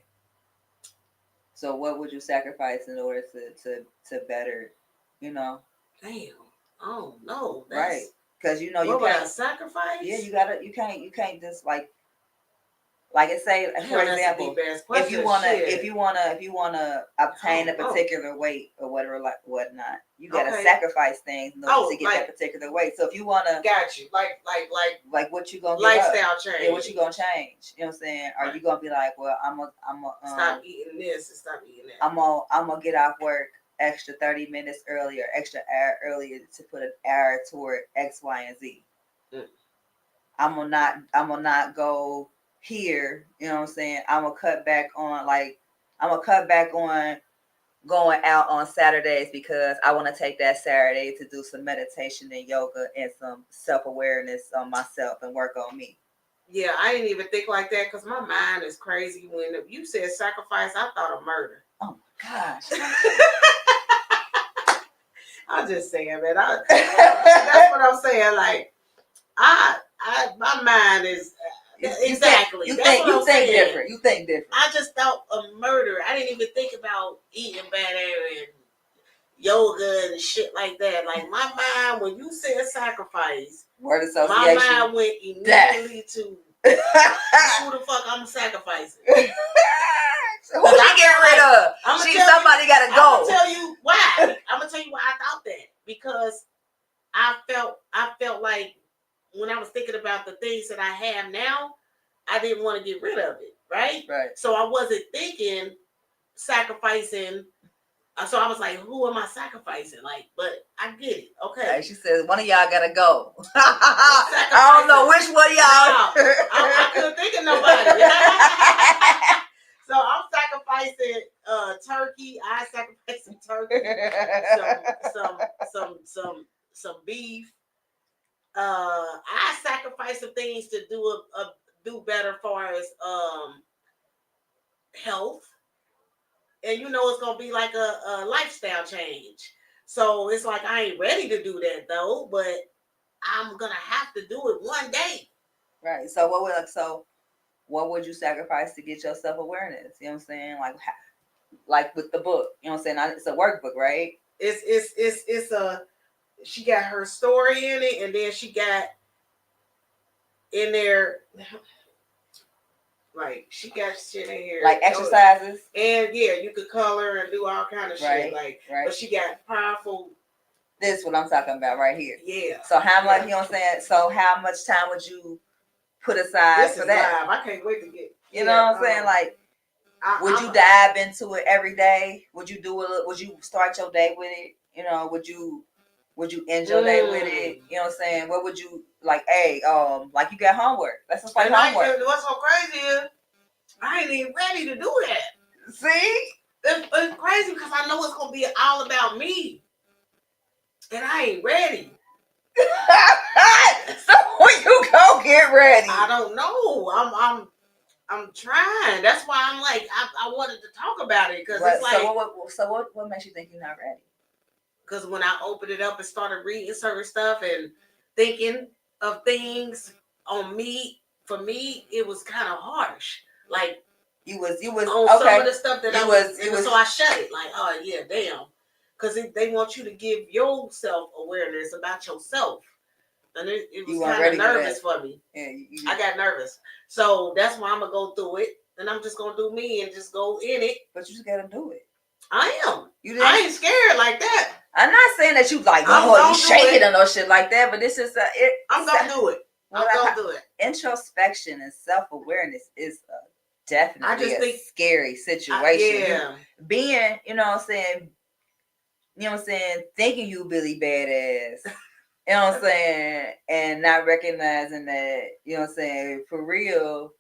So what would you sacrifice in order to better, you know? Damn. Oh no. Right. Because you know you can't sacrifice. Yeah, you can't just like I say, for example, if you wanna obtain a particular weight or whatever, like whatnot, you gotta sacrifice things in order to get that particular weight. So if you wanna, got you, like what you gonna lifestyle change? Yeah, what you gonna change? You know what I'm saying? Are you gonna be like, well, I'm a stop eating this and stop eating that? I'm gonna get off work extra 30 minutes earlier, extra hour earlier to put an hour toward X, Y, and Z. I'm gonna not go here, you know what I'm saying? I'm gonna cut back on going out on Saturdays because I want to take that Saturday to do some meditation and yoga and some self-awareness on myself and work on me. Yeah, I didn't even think like that because my mind is crazy. When you said sacrifice, I thought of murder. Oh my gosh. I'm just saying, man. That's what I'm saying. Like, my mind is exactly. You think different. You think different. I just thought of murder. I didn't even think about eating better and yoga and shit like that. Like my mind, when you said sacrifice, word association, my mind went immediately to who the fuck I'm sacrificing. Who I get rid of? Somebody gotta go. I'm gonna tell you why. I'm gonna tell you why I thought that, because I felt like when I was thinking about the things that I have now, I didn't want to get rid of it, right? Right. So I wasn't thinking sacrificing. So I was like, who am I sacrificing? Like, but I get it. Okay. Right, she says, one of y'all gotta go. I don't know which one y'all. I couldn't think of nobody. So I'm sacrificing turkey. I sacrifice some turkey, some beef. I sacrifice some things to do better as far as health. And you know it's gonna be like a lifestyle change. So it's like I ain't ready to do that though, but I'm gonna have to do it one day. Right. So what would you sacrifice to get your self-awareness? You know what I'm saying? Like with the book, you know what I'm saying? It's a workbook, right? It's she got her story in it, and then she got in there. Like she got shit in here, like exercises, and yeah, you could color and do all kind of shit. Like, but she got powerful. This is what I'm talking about right here. Yeah. So how much, you know what I'm saying? So how much time would you put aside for that? Live. I can't wait to get. You know what I'm saying? Like, would you dive into it every day? Would you do it? Would you start your day with it? You know, would you end your day with it? You know what I'm saying? What would you like? Hey, like you got homework. Let's just play homework. What's so crazy is I ain't even ready to do that. See, it's crazy because I know it's gonna be all about me, and I ain't ready. So when you go get ready, I don't know. I'm trying. That's why I'm like I wanted to talk about it because it's like. So what makes you think you're not ready? Because when I opened it up and started reading certain stuff and thinking of things on me, for me, it was kind of harsh. Like you was on okay. Some of the stuff that so I shut it. Like, oh yeah, damn. Because they want you to give your self awareness about yourself, and it was kind of nervous for me. Yeah, I got nervous, so that's why I'm gonna go through it, and I'm just gonna do me and just go in it. But you just gotta do it. I am. I ain't scared like that. I'm not saying that you like, you shake it or no shit like that, but this is I'm gonna do it. I'm gonna do it. Introspection and self-awareness is definitely a scary situation. Being, you know what I'm saying, thinking you Billy Badass, you know what I'm saying, and not recognizing that, you know what I'm saying, for real,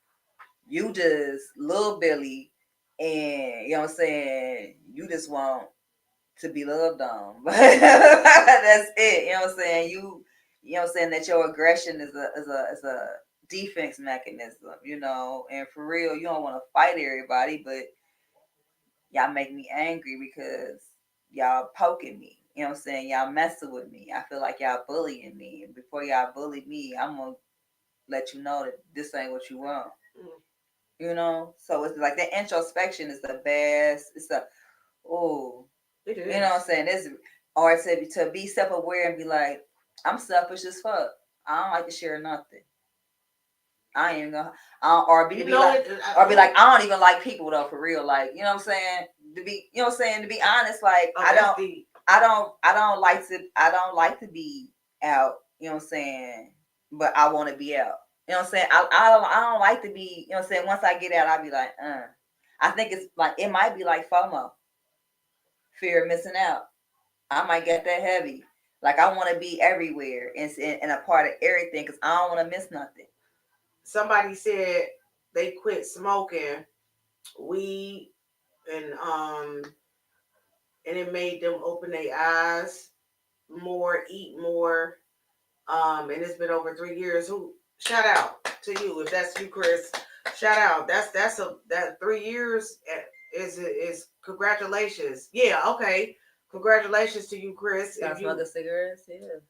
you just little Billy, and you know what I'm saying, you just want to be loved on. That's it. You know what I'm saying? You know what I'm saying, that your aggression is a defense mechanism, you know, and for real, you don't want to fight everybody, but y'all make me angry because y'all poking me. You know what I'm saying? Y'all messing with me. I feel like y'all bullying me. And before y'all bully me, I'm gonna let you know that this ain't what you want. You know? So it's like that introspection is the best. It's a it is. You know what I'm saying? Or to be self-aware and be like, I'm selfish as fuck. I don't like to share nothing. I ain't gonna, be like, I don't even like people though, for real. Like, you know what I'm saying? To be honest, like, I don't like to be out. You know what I'm saying? But I want to be out. You know what I'm saying? I don't like to be. You know what I'm saying? Once I get out, I'll be like, I think it's like, it might be like FOMO, fear of missing out. I might get that heavy. Like, I want to be everywhere and a part of everything because I don't want to miss nothing. Somebody said they quit smoking weed and it made them open their eyes more, eat more. And it's been over 3 years. Shout out to you if that's you, Chris. Shout out. That 3 years is congratulations. Yeah, okay. Congratulations to you, Chris. Stop smoking cigarettes,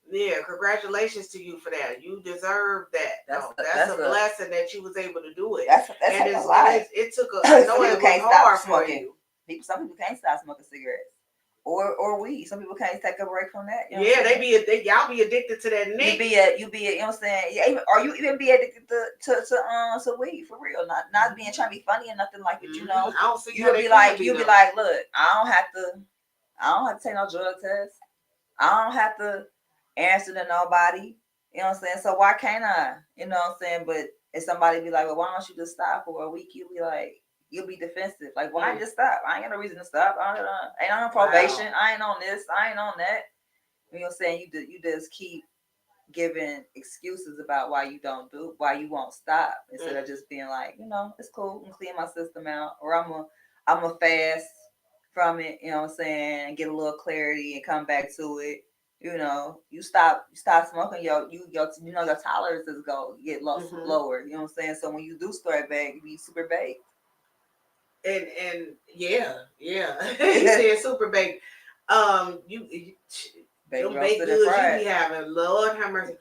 yeah. Congratulations to you for that. You deserve that. That's a blessing that you was able to do it. That's a lot. It took I know it was hard for you. Some people can't stop smoking cigarettes or weed. Some people can't take a break from that. You know y'all be addicted to that nick. You be you know what I'm saying? Yeah, or you even be addicted to weed for real. Not being trying to be funny or nothing like it. You know, I don't see you'll be like, look, I don't have to take no drug test. I don't have to answer to nobody. You know what I'm saying? So why can't I? You know what I'm saying? But if somebody be like, well, why don't you just stop for a week? You'll be defensive. Like, why just stop? I ain't got no reason to stop. Ain't on probation. Wow. I ain't on this. I ain't on that. You know what I'm saying? You just keep giving excuses about why you won't stop instead of just being like, you know, it's cool. I'm gonna clean my system out, or I'm a fast from it. You know what I'm saying? And get a little clarity and come back to it. You know, you stop smoking, your tolerances get lower. You know what I'm saying? So when you do start back, you be super baked. And yeah. He said super baked. You baked goods you be having. Lord have mercy.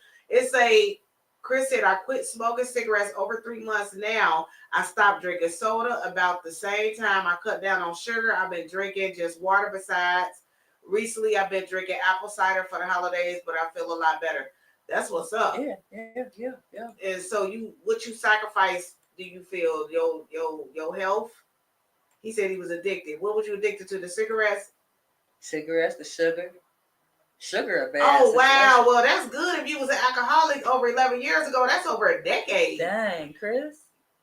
Chris said, I quit smoking cigarettes over 3 months now. I stopped drinking soda about the same time I cut down on sugar. I've been drinking just water besides. Recently, I've been drinking apple cider for the holidays, but I feel a lot better. That's what's up. Yeah. And so what you sacrifice, do you feel? Your health? He said he was addicted. What was you addicted to? The cigarettes? Cigarettes, the sugar. Sugar are bad. Oh, wow. Well, that's good if you was an alcoholic over 11 years ago. That's over a decade. Dang, Chris.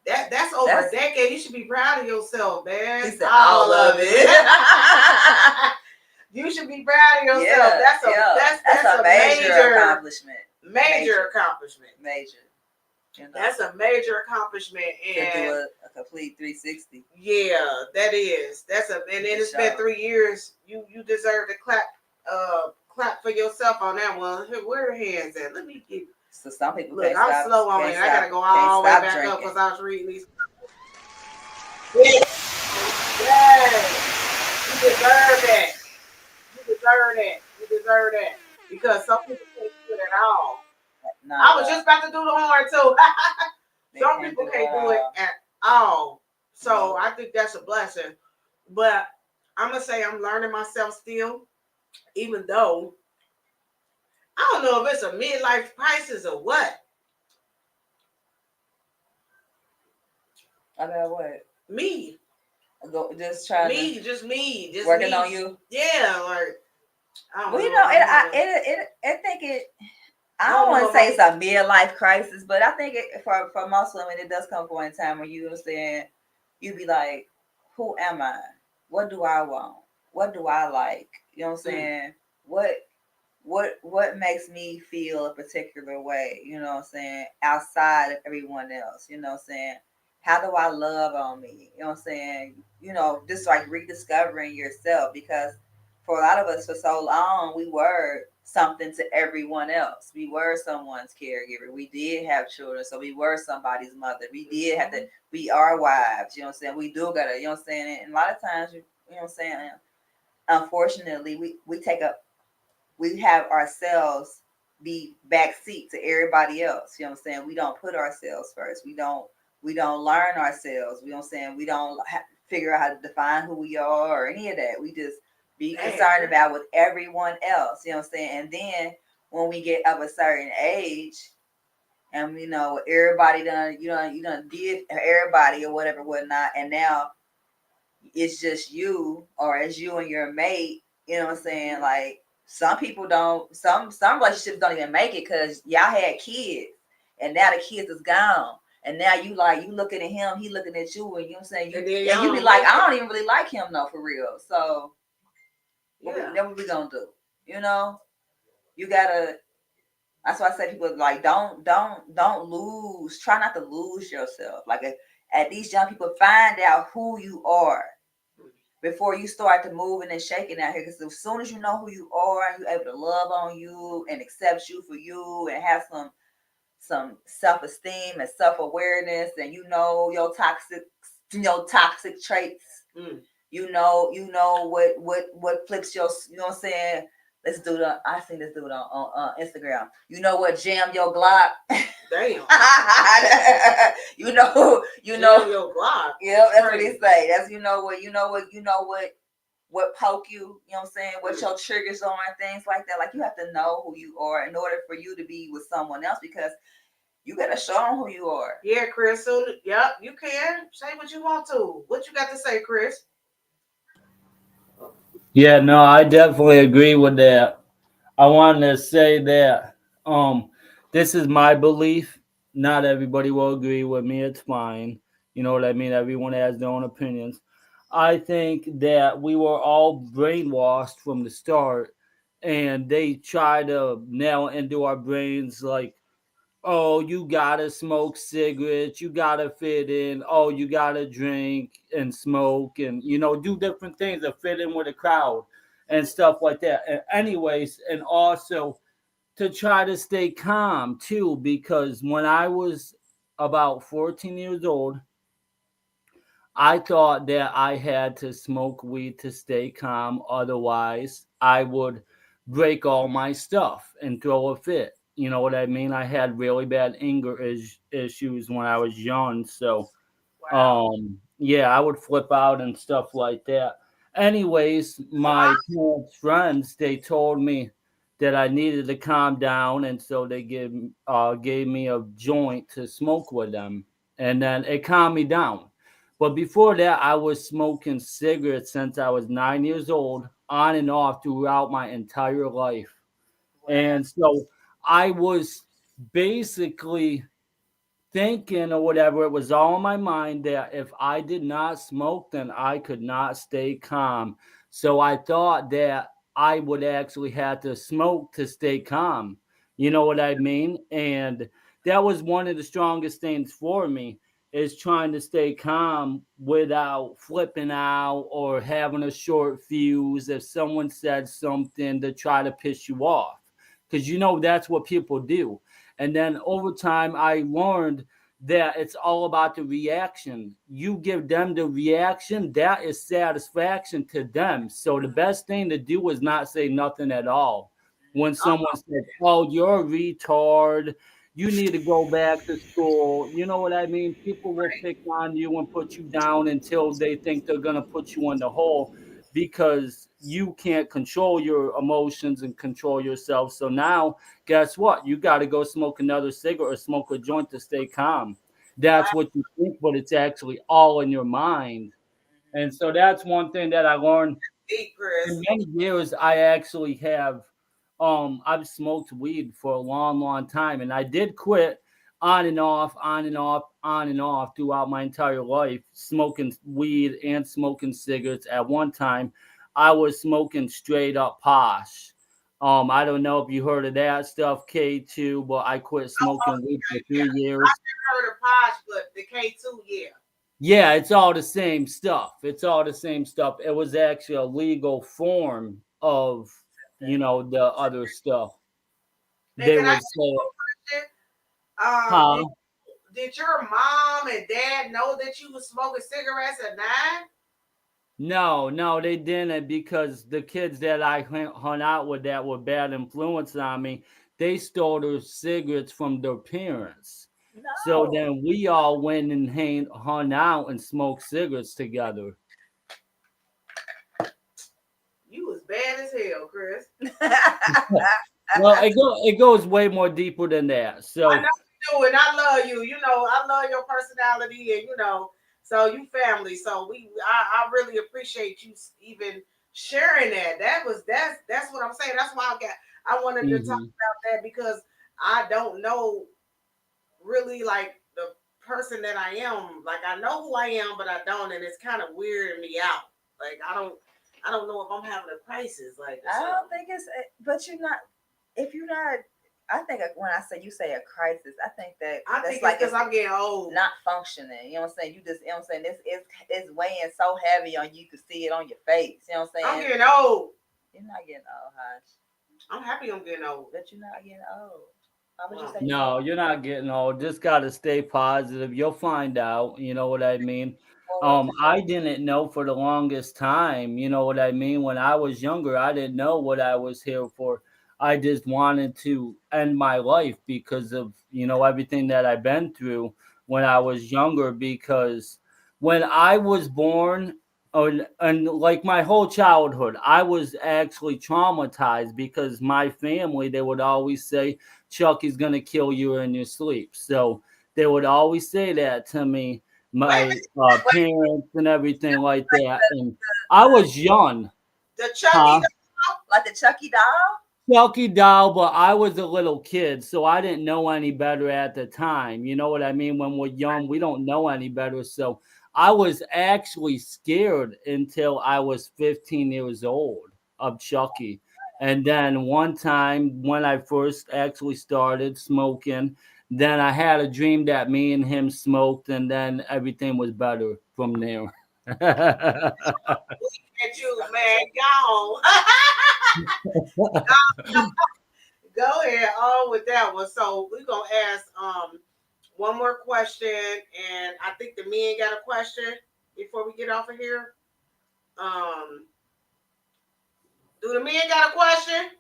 That's over a decade. You should be proud of yourself, man. He said all of it. You should be proud of yourself. That's a major accomplishment. Major accomplishment. You know, that's a major accomplishment, and to do a complete 360. Yeah, that is. And then it's been 3 years. You deserve to clap clap for yourself on that one. Here, where are hands at? Let me get. So some people Look, can't I'm stop. slow on Can't it. stop, I gotta go can't all the way stop back up drinking. because I was reading these. Yes, you deserve that. You deserve that. You deserve that because some people can't do it at all. I was just about to do the horn too. Some people can't do it at all. So I think that's a blessing. But I'm gonna say I'm learning myself still, even though I don't know if it's a midlife crisis or what. About what? Me. Just trying me, to just me, just working me. on you. Yeah, like I don't well, know. you know, I think it. I don't want to say it's a midlife crisis, but I think it for most women it does come for a time when you understand you be like, who am I? What do I want? What do I like? You know what I'm saying? What makes me feel a particular way, you know what I'm saying, outside of everyone else, you know what I'm saying? How do I love on me? You know what I'm saying? You know, just like rediscovering yourself because for a lot of us for so long we were something to everyone else. We were someone's caregiver. We did have children, so we were somebody's mother. We did have to we are wives, you know what I'm saying? We do gotta, you know what I'm saying? And a lot of times you know what I'm saying, unfortunately we have ourselves be backseat to everybody else. You know what I'm saying? We don't put ourselves first. We don't learn ourselves. You know what I'm saying? We don't figure out how to define who we are or any of that. We just be concerned about with everyone else. You know what I'm saying? And then when we get of a certain age, and you know everybody done you done did everybody or whatever whatnot, and now it's just you or it's you and your mate. You know what I'm saying? Like some people don't, some relationships don't even make it because y'all had kids and now the kids is gone. And now you looking at him, he looking at you, and you know what I'm saying? You be like, I don't even really like him though, for real. So what we gonna do? You know? You gotta that's why I say people like don't lose, try not to lose yourself. Like at these young people find out who you are before you start to moving and shaking out here. Because as soon as you know who you are, you're able to love on you and accept you for you and have some self-esteem and self-awareness, and you know your toxic traits. You know what flips your, you know what I'm saying? I seen this dude on Instagram. You know what jam your Glock? Damn. you know jam your Glock. Yeah, that's what he say. That's what poke you, you know what I'm saying? What your triggers are and things like that. Like you have to know who you are in order for you to be with someone else, because you gotta show them who you are. Yeah, Chris. So yep, you can say what you want to. What you got to say, Chris? Yeah, no, I definitely agree with that. I wanted to say that this is my belief. Not everybody will agree with me. It's fine. You know what I mean? Everyone has their own opinions. I think that we were all brainwashed from the start, and they try to nail into our brains like, oh, you gotta smoke cigarettes, you gotta fit in, oh, you gotta drink and smoke and, do different things to fit in with a crowd and stuff like that. And anyways, and also to try to stay calm too, because when I was about 14 years old, I thought that I had to smoke weed to stay calm. Otherwise, I would break all my stuff and throw a fit. You know what I mean? I had really bad anger issues when I was young. So, yeah, I would flip out and stuff like that. Anyways, my parents' friends, they told me that I needed to calm down, and so they gave me a joint to smoke with them, and then it calmed me down. But before that, I was smoking cigarettes since I was 9 years old, on and off throughout my entire life. And so I was basically thinking or whatever, it was all in my mind that if I did not smoke, then I could not stay calm. So I thought that I would actually have to smoke to stay calm. You know what I mean? And that was one of the strongest things for me. is trying to stay calm without flipping out or having a short fuse if someone said something to try to piss you off. Because that's what people do. And then over time, I learned that it's all about the reaction. You give them the reaction, that is satisfaction to them. So the best thing to do is not say nothing at all. When someone says, "Oh, you're a retard, you need to go back to school," you know what I mean? People will pick on you and put you down until they think they're going to put you in the hole because you can't control your emotions and control yourself. So now, guess what? You got to go smoke another cigarette or smoke a joint to stay calm. That's what you think, but it's actually all in your mind. And so that's one thing that I learned Deep, Chris. in many years. I actually have I've smoked weed for a long, long time, and I did quit on and off, on and off, on and off throughout my entire life, smoking weed and smoking cigarettes. At one time, I was smoking straight up posh. I don't know if you heard of that stuff, K2, but I quit smoking weed for 3 years. I never heard of Posh, but the K2, yeah. Yeah, it's all the same stuff. It's all the same stuff. It was actually a legal form of, the other stuff. And They can I would ask you say, a question? huh? Did your mom and dad know that you was smoking cigarettes at 9? No, they didn't, because the kids that I hung out with that were bad influence on me, they stole their cigarettes from their parents. So No. then we all went and hung out and smoked cigarettes together. You was bad as hell, Chris. Well, it goes way more deeper than that. So I know you do, and I love you. I love your personality, and so you family. So I really appreciate you even sharing that. That's what I'm saying. That's why I wanted to talk about that, because I don't know really like the person that I am. Like, I know who I am, but I don't, and it's kind of weirding me out. Like, I don't know if I'm having a crisis. Like, I don't think it's, but you're not. If you're not, I think when you say a crisis, I think it's like because I'm getting old, not functioning. You know what I'm saying? You just, you know what I'm saying. It's weighing so heavy on you. You can see it on your face. You know what I'm saying? I'm getting old. You're not getting old, Hush. I'm happy I'm getting old, but you're not getting old. How would you say? No, you're not getting old. Just got to stay positive. You'll find out. You know what I mean? I didn't know for the longest time. You know what I mean? When I was younger, I didn't know what I was here for. I just wanted to end my life because of, everything that I've been through when I was younger. Because when I was born, and like my whole childhood, I was actually traumatized because my family, they would always say, "Chucky's gonna kill you in your sleep." So they would always say that to me, my parents and everything like that. And I was young. The Chucky doll? Like the Chucky doll? Chucky doll, but I was a little kid, so I didn't know any better at the time. You know what I mean? When we're young, we don't know any better. So I was actually scared until I was 15 years old of Chucky. And then one time when I first actually started smoking, then I had a dream that me and him smoked, and then everything was better from there. Look at you, man. Go ahead on with that one. So we're gonna ask one more question, and I think the men got a question before we get off of here. Do the men got a question?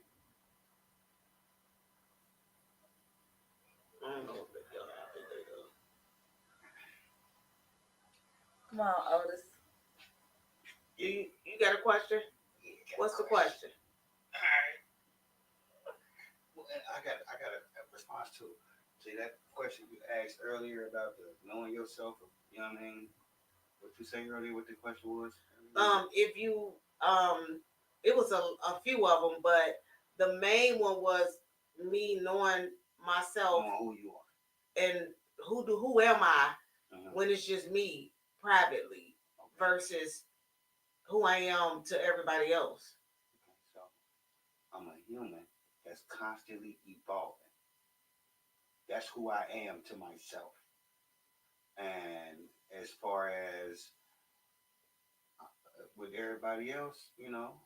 Come on, Otis. You got a question? What's the question? All right. Well, I got a response to it. See that question you asked earlier about the knowing yourself, you know what I mean? What you say earlier, what the question was? If you it was a few of them, but the main one was me knowing myself, knowing who you are, and who am I when it's just me privately versus who I am to everybody else. Okay, so I'm a human that's constantly evolving. That's who I am to myself. And as far as with everybody else, you know,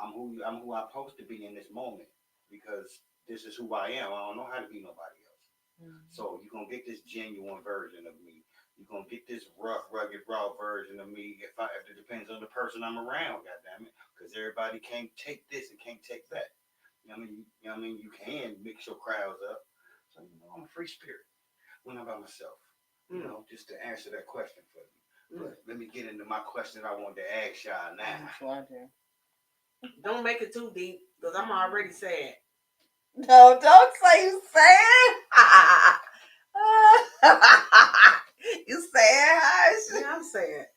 I'm who I'm supposed to be in this moment because this is who I am. I don't know how to be nobody else. Mm-hmm. So you're gonna get this genuine version of me. You're gonna get this rough, rugged, raw version of me. If it depends on the person I'm around, goddammit, because everybody can't take this and can't take that. You know what I mean? You can mix your crowds up. So I'm a free spirit when I'm by myself. You know, just to answer that question for you. But let me get into my question I wanted to ask y'all now. Don't make it too deep, because I'm already sad. No, don't say you sad. You sad, Hush? Yeah, I'm sad.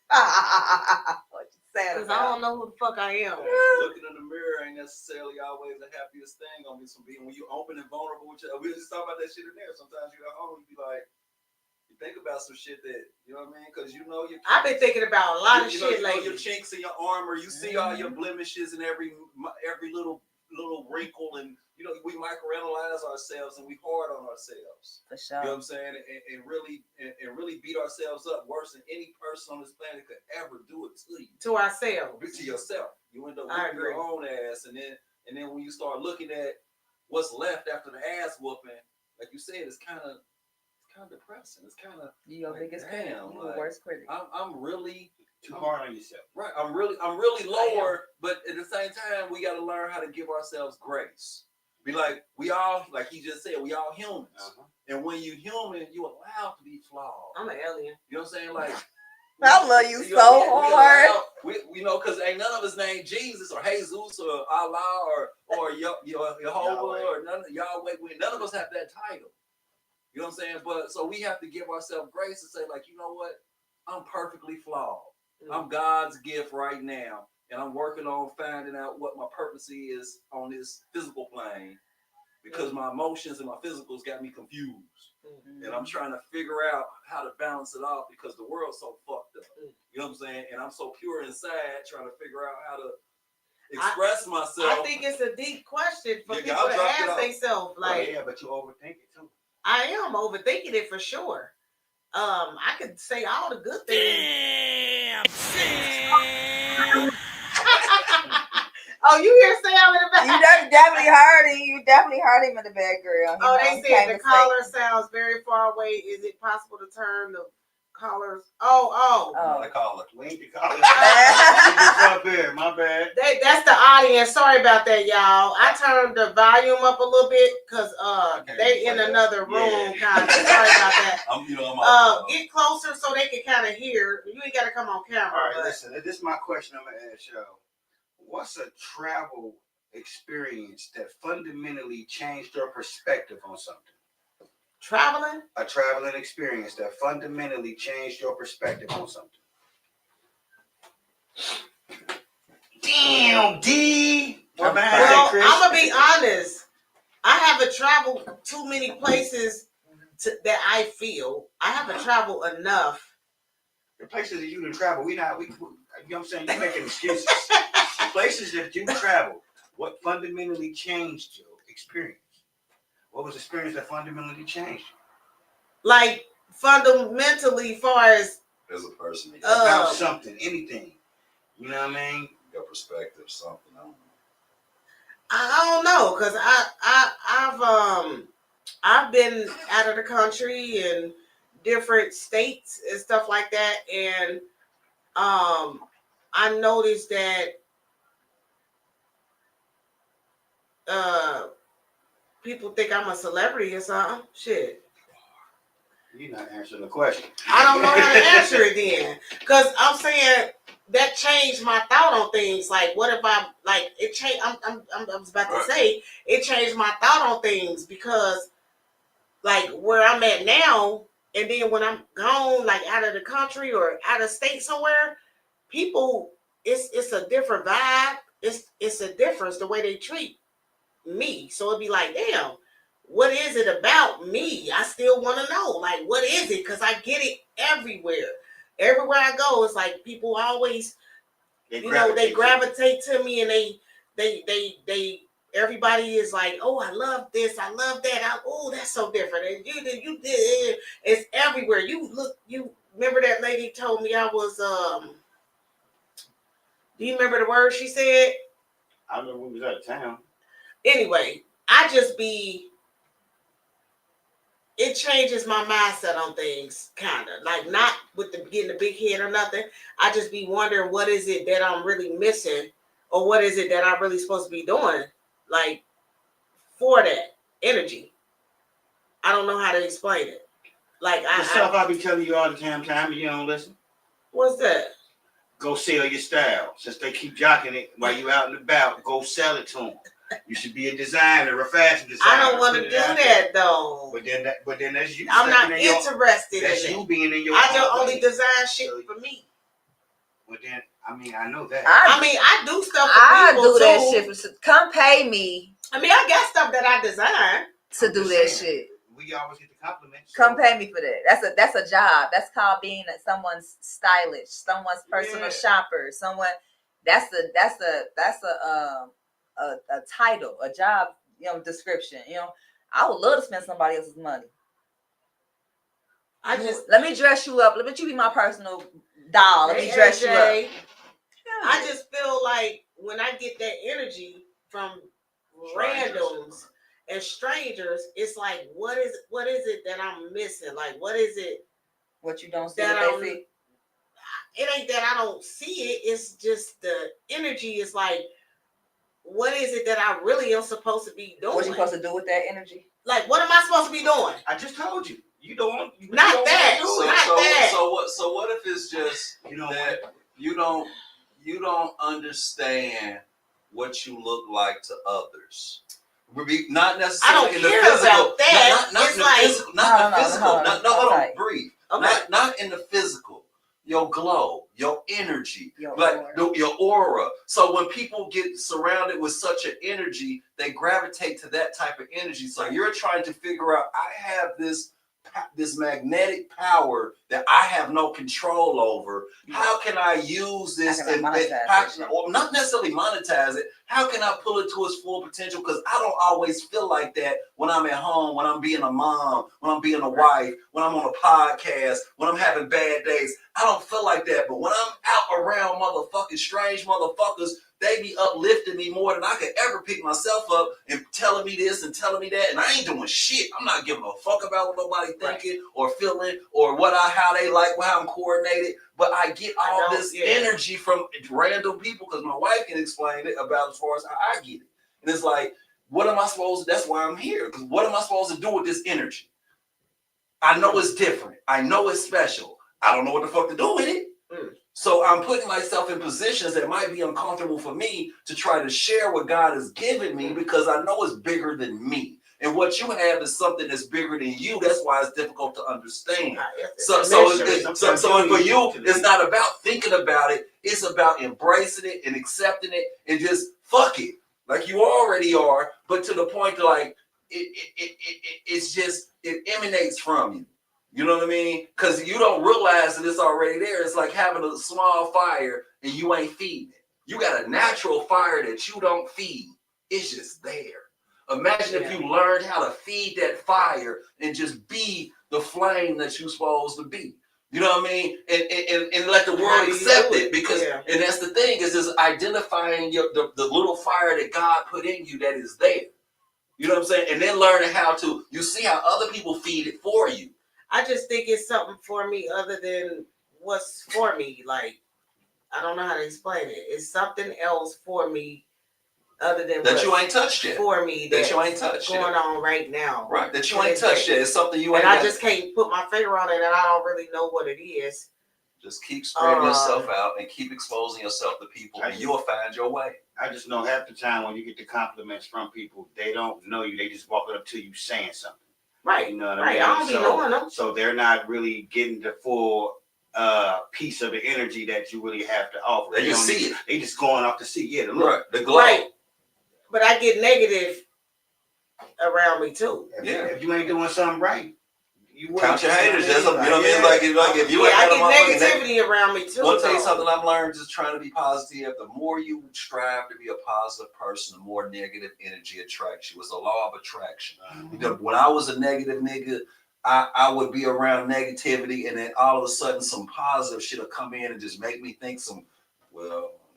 What you sad about? Because I don't know who the fuck I am. Looking in the mirror ain't necessarily always the happiest thing on me. When you open and vulnerable with we just talk about that shit in there. Sometimes you at home, you be like, you think about some shit that, you know what I mean? Because you know your I've been thinking about a lot of shit lately. You know your chinks in your armor, you see all your blemishes and every little wrinkle, and you know we microanalyze ourselves and we hard on ourselves. For sure. You know what I'm saying? And really beat ourselves up worse than any person on this planet could ever do it to you. To ourselves. To yourself. You end up whooping your own ass, and then when you start looking at what's left after the ass whooping, like you said, it's kind of depressing. It's kind of your biggest critic, your worst critic. I'm really too hard on yourself. Right. I'm really lower, but at the same time, we got to learn how to give ourselves grace. Be like, we all, like he just said, we all humans. Uh-huh. And when you human, you allowed to be flawed. I'm an alien. You know what I'm saying? Like, I love you so hard. We know, because ain't none of us named Jesus or Jesus or Allah or Jehovah or none of Yahweh. None of us have that title. You know what I'm saying? But so we have to give ourselves grace and say, like, you know what? I'm perfectly flawed. Mm-hmm. I'm God's gift right now. And I'm working on finding out what my purpose is on this physical plane because my emotions and my physicals got me confused. Mm-hmm. And I'm trying to figure out how to balance it off because the world's so fucked up. You know what I'm saying? And I'm so pure inside trying to figure out how to express myself. I think it's a deep question for people to ask themselves. Like, yeah, but you overthink it too. I am overthinking it for sure. I could say all the good things. Damn. Oh, you hear Sam in the back? You definitely heard him. You definitely heard him in the back, girl. They said the caller sounds very far away. Is it possible to turn the callers? The caller. We ain't the caller. Up here. My bad. That's the audience. Sorry about that, y'all. I turned the volume up a little bit because they in another room. Kind of. Sorry about that. Get closer so they can kind of hear. You ain't got to come on camera. All right, listen. This is my question. I'm gonna ask y'all. What's a travel experience that fundamentally changed your perspective on something? Traveling? A traveling experience that fundamentally changed your perspective on something. Damn, D. Well, I'm going to be honest. I haven't traveled too many places that I feel. I haven't traveled enough. The places that you didn't travel, you know what I'm saying? You're making excuses. Places that you traveled, what fundamentally changed your experience? What was the experience that fundamentally changed you? Like, fundamentally, far as a person. About something, anything. You know what I mean? Your perspective, something. I don't know, because I've been out of the country and different states and stuff like that, and I noticed that people think I'm a celebrity or something. Shit. You're not answering the question. I don't know how to answer it then. Because I'm saying that changed my thought on things. Like, what if it changed, I was about to say, it changed my thought on things because, like, where I'm at now, and then when I'm gone, like, out of the country or out of state somewhere, people, it's a different vibe. It's a difference the way they treat me. So it'd be like, damn, what is it about me? I still want to know, like, what is it? Because I get it everywhere. Everywhere I go, it's like people always, they gravitate to me, and they everybody is like, oh, I love this, I love that. Oh, that's so different. And you did. It's everywhere. You remember that lady told me I was do you remember the word she said? I remember when we was out of town. Anyway, it changes my mindset on things, kind of. Like, not with getting the big head or nothing. I just be wondering, what is it that I'm really missing? Or what is it that I'm really supposed to be doing? Like, for that energy. I don't know how to explain it. Like, the stuff I be telling you all the time and you don't listen. What's that? Go sell your style. Since they keep jocking it while you out and about, go sell it to them. You should be a designer, a fashion designer. I don't want to do that though. But then that's you. I'm not interested in it. That's you being in your. I don't only design shit for me. Well then, I mean, I know that. I do stuff for people do that too. shit. Come pay me. I mean, I got stuff that I design to do that shit. We always get the compliments. Come pay me for that. That's a job. That's called being someone's stylist, someone's personal shopper, someone. That's a title, a job, description. I would love to spend somebody else's money. Let me dress you up. Let you be my personal doll. Let me dress you up. I just feel like when I get that energy from randoms and strangers, it's like, what is it that I'm missing? Like, what is it? What you don't see that they see? It ain't that I don't see it. It's just the energy is like, what is it that I really am supposed to be doing? What you supposed to do with that energy? Like, what am I supposed to be doing? I just told you. You don't want. Not that. So what if it's just that you don't understand what you look like to others? Not necessarily in the physical. Not in the physical. Not in the physical. No, hold on. Breathe. Okay. Not in the physical. Your glow, your energy, your aura. So when people get surrounded with such an energy, they gravitate to that type of energy. So you're trying to figure out, I have this magnetic power that I have no control over. How can I use this or not necessarily monetize it? How can I pull it to its full potential? Because I don't always feel like that when I'm at home, when I'm being a mom, when I'm being a wife, when I'm on a podcast, when I'm having bad days. I don't feel like that. But when I'm out around motherfucking strange motherfuckers, they be uplifting me more than I could ever pick myself up and telling me this and telling me that. And I ain't doing shit. I'm not giving a fuck about what nobody thinking or feeling or how they like, how I'm coordinated. But I get all this energy from random people because my wife can explain it about as far as how I get it. And it's like, what am I supposed to, that's why I'm here. Because what am I supposed to do with this energy? I know it's different. I know it's special. I don't know what the fuck to do with it. So I'm putting myself in positions that might be uncomfortable for me to try to share what God has given me because I know it's bigger than me. And what you have is something that's bigger than you. That's why it's difficult to understand. So for you, it's not about thinking about it. It's about embracing it and accepting it and just fuck it. Like you already are, but to the point that like it's just, it emanates from you. You know what I mean? Because you don't realize that it's already there. It's like having a small fire and you ain't feeding it. You got a natural fire that you don't feed. It's just there. Imagine if you learned how to feed that fire and just be the flame that you're supposed to be. You know what I mean? And let the world accept it. Because and that's the thing is identifying the little fire that God put in you that is there. You know what I'm saying? And then learning how to, you see how other people feed it for you. I just think it's something for me other than what's for me. Like, I don't know how to explain it. It's something else for me other than that you ain't touched yet. For me that you ain't touched going on right now. Right, that you ain't touched yet. It's something you ain't. And I just can't put my finger on it, and I don't really know what it is. Just keep spreading yourself out and keep exposing yourself to people, and you'll find your way. I just know half the time when you get the compliments from people, they don't know you. They just walk up to you saying something. Right. You know what I mean? I don't be knowing them. So they're not really getting the full piece of the energy that you really have to offer. They just see it. They just going off to see the look. Right. The glow. Right. But I get negative around me too. If you ain't doing something right, You count your haters. That's you know what I mean. Like if you ain't I got get negativity around me too. I'll tell you something I've learned, just trying to be positive. The more you strive to be a positive person, the more negative energy attracts you. It's a law of attraction. Because when I was a negative nigga, I would be around negativity, and then all of a sudden some positive shit will come in and just make me think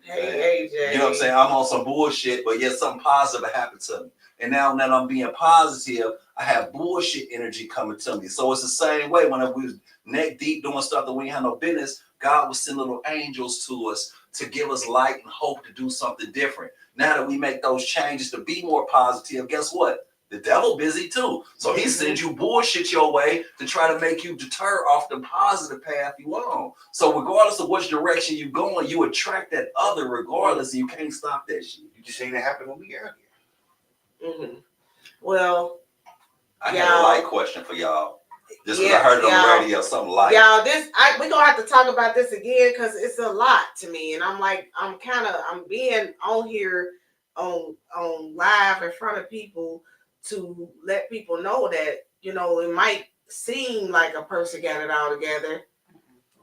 hey, AJ. you know what I'm saying? I'm on some bullshit, but yet something positive happened to me. And now that I'm being positive, I have bullshit energy coming to me. So it's the same way when we was neck deep doing stuff that we ain't had no business, God would send little angels to us to give us light and hope to do something different. Now that we make those changes to be more positive, guess what? The devil busy too. So he sends you bullshit your way to try to make you deter off the positive path you on. So regardless of which direction you going, you attract that other regardless, and you can't stop that shit. You just seen it happen when we got here. Well, I had a light question for y'all. Just because I heard it on the radio, something light. Y'all, we're gonna have to talk about this again because it's a lot to me, and I'm being on here on live in front of people to let people know that, you know, it might seem like a person got it all together,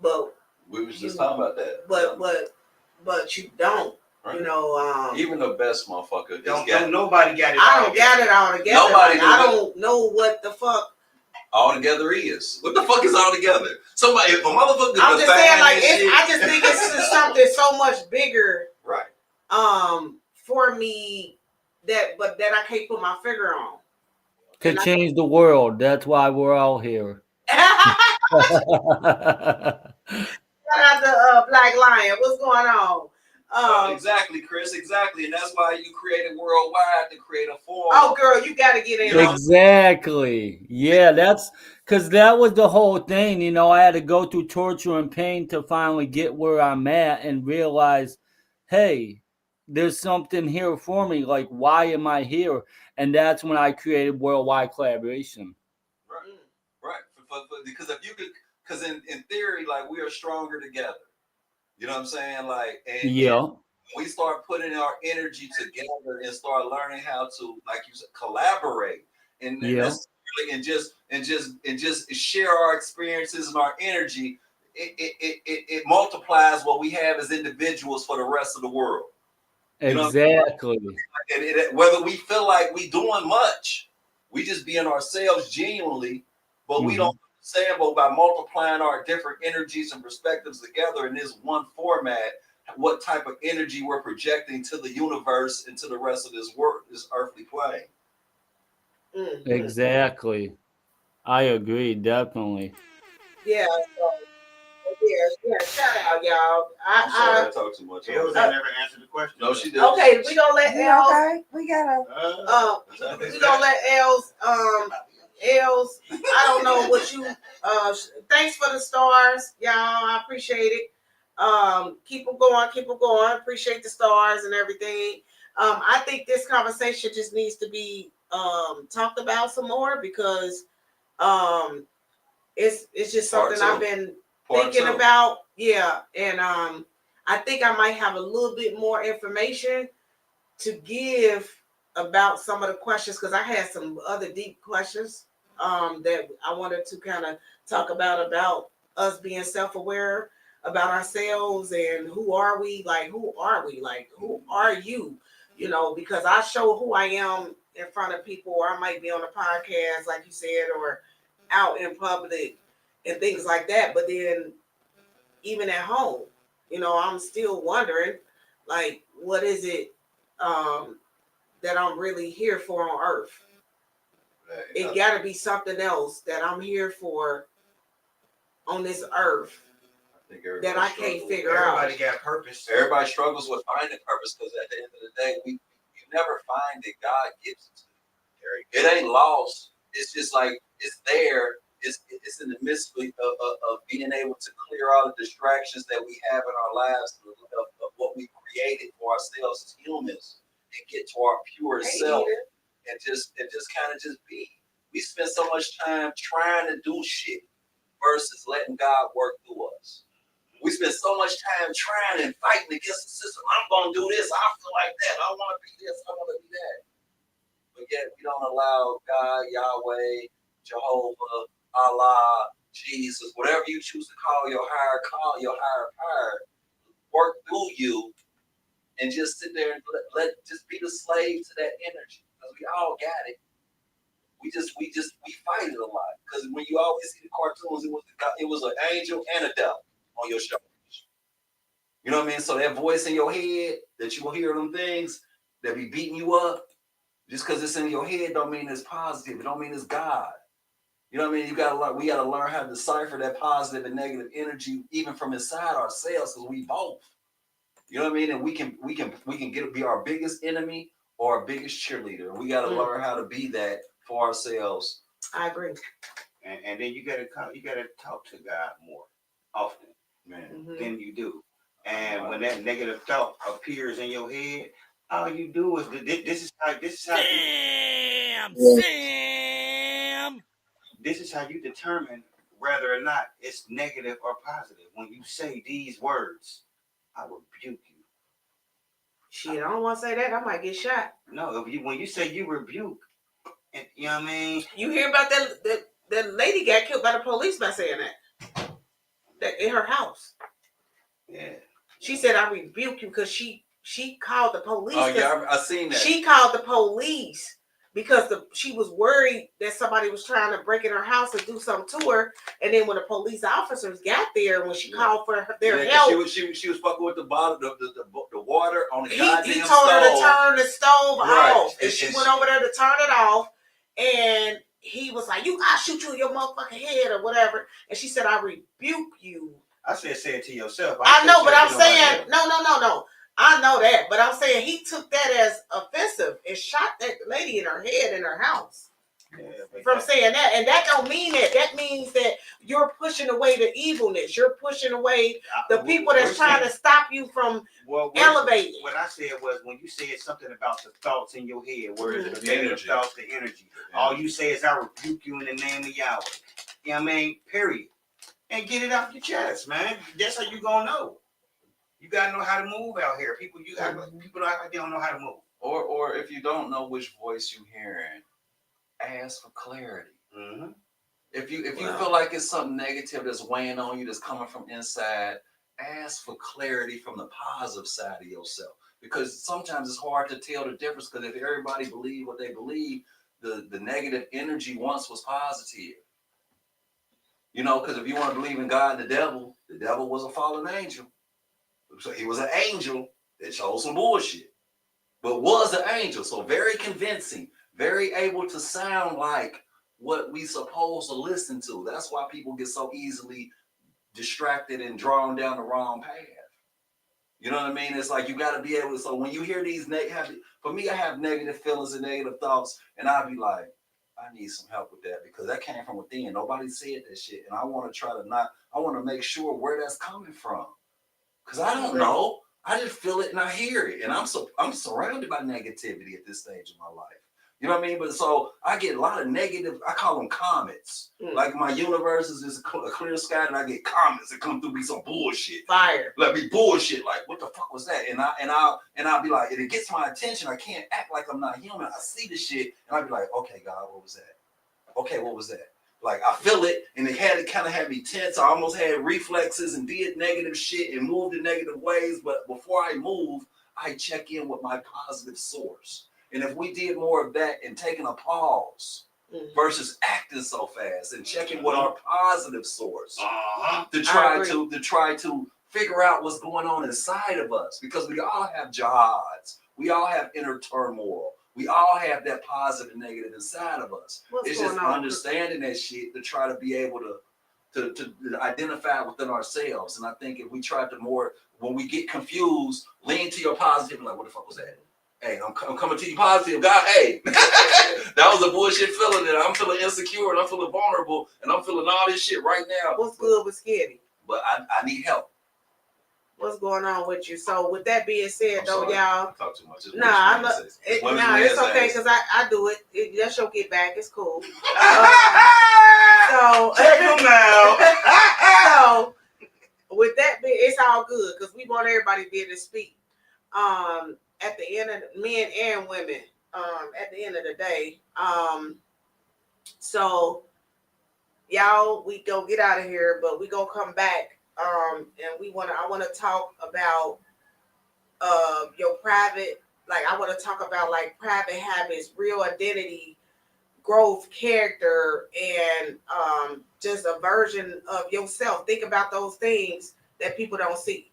but we was just talking about that. But you don't. Right. You know, even the best motherfucker. Don't nobody got it. I don't got it all together. Nobody. I don't know what the fuck all together is. What the fuck is all together? Somebody, if a motherfucker. I'm just saying, like, I just think it's just something so much bigger, right? For me that I can't put my finger on. To change the world. That's why we're all here. Shout out to Black Lion. What's going on? Exactly, Chris. Exactly, and that's why you created Worldwide to create a forum. Oh, girl, you got to get in. Exactly. Yeah, that's because that was the whole thing. You know, I had to go through torture and pain to finally get where I'm at and realize, hey, there's something here for me. Like, why am I here? And that's when I created Worldwide Collaboration. Right. Because if you could, because in theory, like, we are stronger together. You know what I'm saying? Like, and we start putting our energy together and start learning how to, like you said, collaborate and just share our experiences and our energy. It multiplies what we have as individuals for the rest of the world. Exactly. Whether we feel like we doing much, we just being ourselves genuinely, but we don't. But by multiplying our different energies and perspectives together in this one format, what type of energy we're projecting to the universe and to the rest of this world, this earthly plane. Exactly. I agree, definitely. Yeah. Shout out, y'all. I'm sorry I talk too much. Els never answered the question. No, she didn't. Okay, we gonna let Els. Okay, we gotta. We gonna let Els. Els, I don't know what you. Thanks for the stars, y'all. I appreciate it. Keep them going. Keep them going. Appreciate the stars and everything. I think this conversation just needs to be talked about some more because it's just something I've been thinking about. Yeah, and I think I might have a little bit more information to give about some of the questions because I had some other deep questions that I wanted to kind of talk about us being self-aware about ourselves and who are we? Like, who are you? You know, because I show who I am in front of people, or I might be on a podcast, like you said, or out in public and things like that. But then even at home, you know, I'm still wondering, like, what is it that I'm really here for on earth? It got to be something else that I'm here for on this earth that I can't figure out. Everybody got purpose. Everybody struggles with finding purpose because at the end of the day, you never find it. God gives it to you. It ain't lost. It's just like it's there. It's in the midst of being able to clear all the distractions that we have in our lives of what we created for ourselves as humans and get to our pure self and just kind of just be. We spend so much time trying to do shit versus letting God work through us. We spend so much time trying and fighting against the system. I'm going to do this. I feel like that. I want to be this. I want to be that. But yet we don't allow God, Yahweh, Jehovah, Allah, Jesus, whatever you choose to call your higher power, work through you, and just sit there and let just be the slave to that energy, because we all got it. We fight it a lot, because when you always see the cartoons, it was an angel and a devil on your shoulders. You know what I mean? So that voice in your head that you will hear them things that be beating you up, just because it's in your head don't mean it's positive. It don't mean it's God. You know what I mean? We gotta learn how to decipher that positive and negative energy even from inside ourselves, because we both. You know what I mean? And we can be our biggest enemy or our biggest cheerleader. We gotta learn how to be that for ourselves. I agree. And then you gotta talk to God more often, man, than you do. And when that negative thought appears in your head, all you do is this is how this is how you determine whether or not it's negative or positive. When you say these words, I rebuke you. Shit, I don't want to say that. I might get shot. No, when you say you rebuke, and you know what I mean. You hear about that lady got killed by the police by saying that in her house. Yeah. She said, "I rebuke you," because she called the police. Oh yeah, I seen that. She called the police because she was worried that somebody was trying to break in her house and do something to her. And then when the police officers got there, when she called for their help, she was fucking with the bottle, the water on the goddamn he told stove. her to turn the stove off, and And she went over there to turn it off. And he was like, "I'll shoot you in your motherfucking head," or whatever. And she said, "I rebuke you." I said, say it to yourself. I know, but I'm saying, no. I know that, but I'm saying he took that as offensive and shot that lady in her head in her house. Yeah, from saying that, and that don't mean that. That means that you're pushing away the evilness. You're pushing away the people that's trying to stop you from elevating. What I said was, when you said something about the thoughts in your head, where is the negative thoughts, the energy, all you say is, "I rebuke you in the name of Yahweh." You know what I mean? Period. And get it off your chest, man. That's how you gonna know. You gotta know how to move out here. People act like they don't know how to move. Or if you don't know which voice you're hearing, ask for clarity. Mm-hmm. If you feel like it's something negative that's weighing on you, that's coming from inside, ask for clarity from the positive side of yourself. Because sometimes it's hard to tell the difference, because if everybody believe what they believe, the negative energy once was positive. You know, because if you want to believe in God and the devil was a fallen angel. So he was an angel that chose some bullshit, but was an angel. So very convincing, very able to sound like what we supposed to listen to. That's why people get so easily distracted and drawn down the wrong path. You know what I mean? It's like you got to be able to. So when you hear these for me, I have negative feelings and negative thoughts, and I'll be like, I need some help with that, because that came from within. Nobody said that shit, and I want to make sure where that's coming from. Because I don't know. I just feel it and I hear it. And I'm surrounded by negativity at this stage of my life. You know what I mean? But so I get a lot of negative, I call them comets. Like my universe is just a clear sky, and I get comets that come through me some bullshit. Fire. Like be bullshit. Like, what the fuck was that? And I'll be like, and it gets my attention. I can't act like I'm not human. I see the shit and I'll be like, okay, God, what was that? Okay, what was that? Like I feel it, and it kind of had me tense. I almost had reflexes and did negative shit and moved in negative ways. But before I move, I check in with my positive source. And if we did more of that and taking a pause versus acting so fast and checking with our positive source to try to figure out what's going on inside of us, because we all have jihads, we all have inner turmoil. We all have that positive and negative inside of us. It's just understanding that shit to try to be able to identify within ourselves. And I think if we try to more, when we get confused, lean to your positive, like, what the fuck was that? Hey, I'm coming to you positive. God, hey, that was a bullshit feeling that I'm feeling insecure and I'm feeling vulnerable and I'm feeling all this shit right now. What's good with Skitty? But I need help. What's going on with you? So with that being said, y'all. I talk too much. It's okay, because I do it. That's your get back. It's cool. So check them out. So with that being, it's all good, because we want everybody to be able to speak. At the end of men and women. At the end of the day. So y'all, we go get out of here, but we gonna come back. And I wanna talk about your private, like I wanna talk about like private habits, real identity, growth, character, and just a version of yourself. Think about those things that people don't see.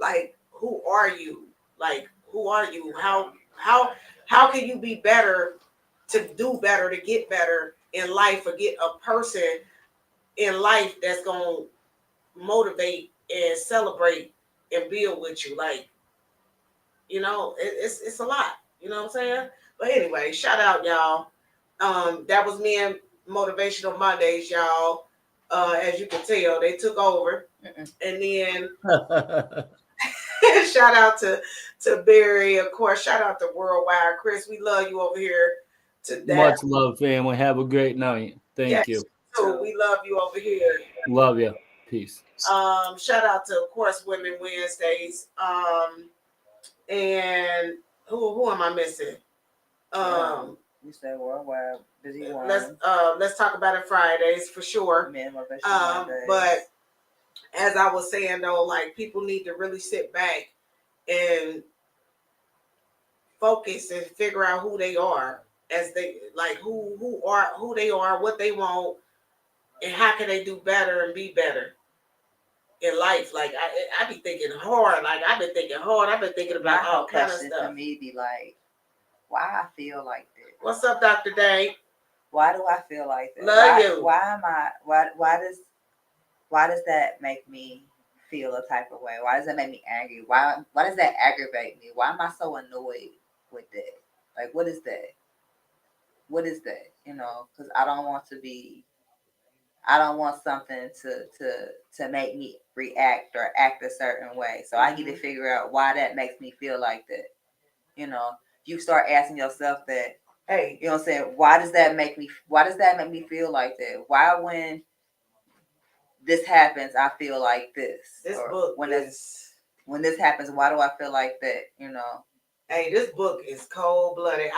Like, who are you? Like, who are you? How can you be better, to do better, to get better in life, or get a person in life that's gonna motivate and celebrate and build with you? Like, it's a lot. You know what I'm saying? But anyway, shout out, y'all. That was me and Motivational Mondays, y'all. As you can tell, they took over. And then shout out to Barry, of course. Shout out to Worldwide. Chris, we love you over here today. Much love, family. Have a great night. Thank you. Too. We love you over here. Love you. Peace. Shout out to, of course, Women Wednesdays. And who am I missing? You said Worldwide. Busy one. Let's talk about it Fridays for sure. But as I was saying though, like, people need to really sit back and focus and figure out who they are, as they like who they are, what they want, and how can they do better and be better in life. Like I be thinking hard. Like I've been thinking hard. I've been thinking about all kind of stuff. For me, be like, why I feel like this? What's up, Dr. Day? Why do I feel like this? Love you. Why does that make me feel a type of way? Why does that make me angry? Why does that aggravate me? Why am I so annoyed with that? Like, what is that? What is that? Because I don't want something to make me react or act a certain way. So I need to figure out why that makes me feel like that. You start asking yourself that, hey, you know what I'm saying? Why does that make me feel like that? Why, when this happens, I feel like this? When this happens, why do I feel like that? Hey, this book is cold blooded.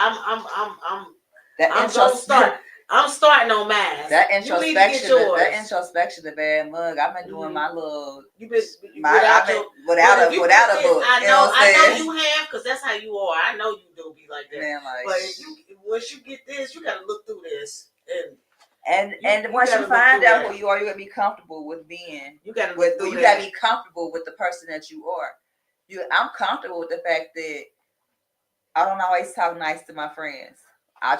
I'm starting on mine. That introspection, the bad mug. I've been doing my little. Without a book. I know you have, because that's how you are. I know you do be like that. Man, but once you get this, you gotta look through this, and once you find out who you are, you gotta be comfortable with being. You gotta be comfortable with the person that you are. I'm comfortable with the fact that I don't always talk nice to my friends. I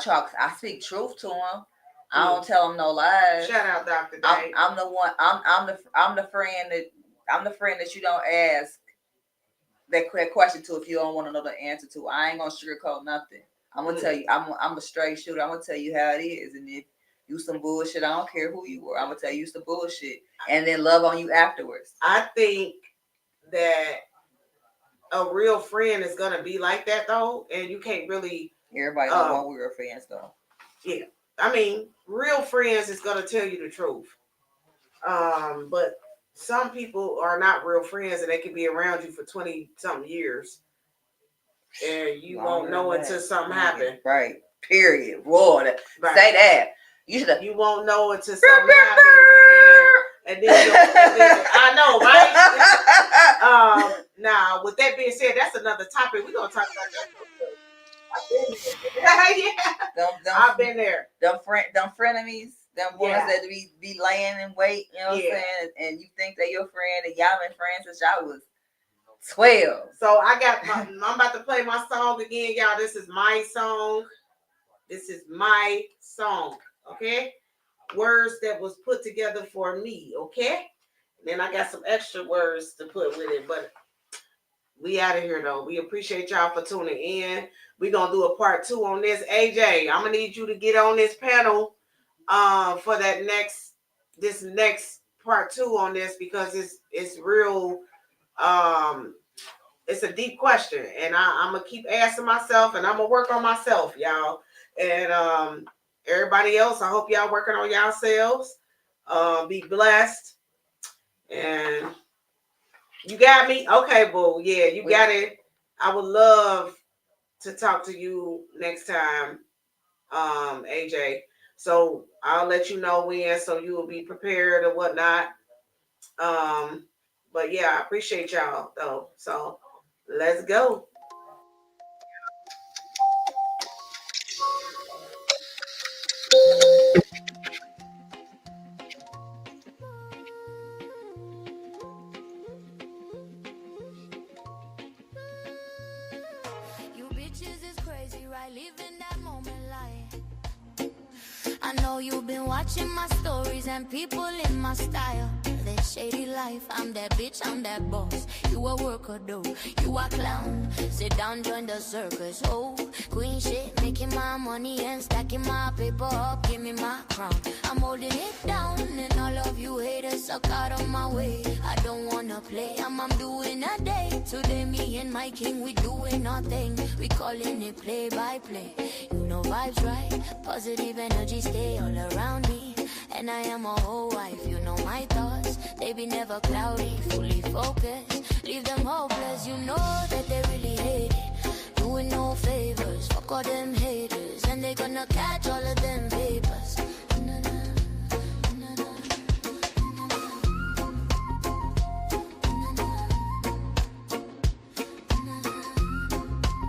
speak truth to them. I don't tell them no lies. Shout out, Dr. Day. I'm the one. I'm the friend that you don't ask that question to if you don't want to know the answer to. I ain't gonna sugarcoat nothing. I'm gonna tell you. I'm a straight shooter. I'm gonna tell you how it is. And if you some bullshit, I don't care who you are. I'm gonna tell you some bullshit, and then love on you afterwards. I think that a real friend is gonna be like that though, and you can't really. Everybody don't want real friends though. Yeah, I mean, real friends is gonna tell you the truth. But some people are not real friends, and they can be around you for 20-something years, and you won't know until something happens. Right. Period. Lord, say that. You won't know until something happens, and then I know, right? Now, with that being said, that's another topic. We're gonna talk about that. I've been there. Them frenemies, them ones that be laying in wait, you know what I'm saying? And you think they're your friend, and y'all been friends since y'all was 12. So I'm about to play my song again, y'all. This is my song. Okay? Words that was put together for me, okay? And then I got some extra words to put with it, but we out of here though. We appreciate y'all for tuning in. We're gonna do a part 2 on this. AJ, I'm gonna need you to get on this panel for this next part 2 on this, because it's real. It's a deep question, and I'm gonna keep asking myself, and I'm gonna work on myself, y'all. And everybody else, I hope y'all working on yourselves. Be blessed. And you got me? Okay, boo. Yeah, you got it. I would love to talk to you next time, AJ. So I'll let you know when, so you will be prepared or whatnot. But yeah, I appreciate y'all though. So let's go. You bitches is crazy, right? Living that moment like. I know you've been watching my stories and people in my style. That shady life, I'm that bitch, I'm that boss. You a worker though, you a clown. Sit down, join the circus, oh. Queen shit, making my money and stacking my paper up. Give me my crown, I'm holding it down. And all of you haters suck out of my way. I don't wanna play, I'm doing a day. Today me and my king, we doing our thing. We calling it play by play. You know vibes right, positive energy stay all around me. And I am a whole wife, you know my thoughts. They be never cloudy, fully focused. Leave them hopeless, you know that they really hate it. Doing no favors, fuck all them haters. And they gonna catch all of them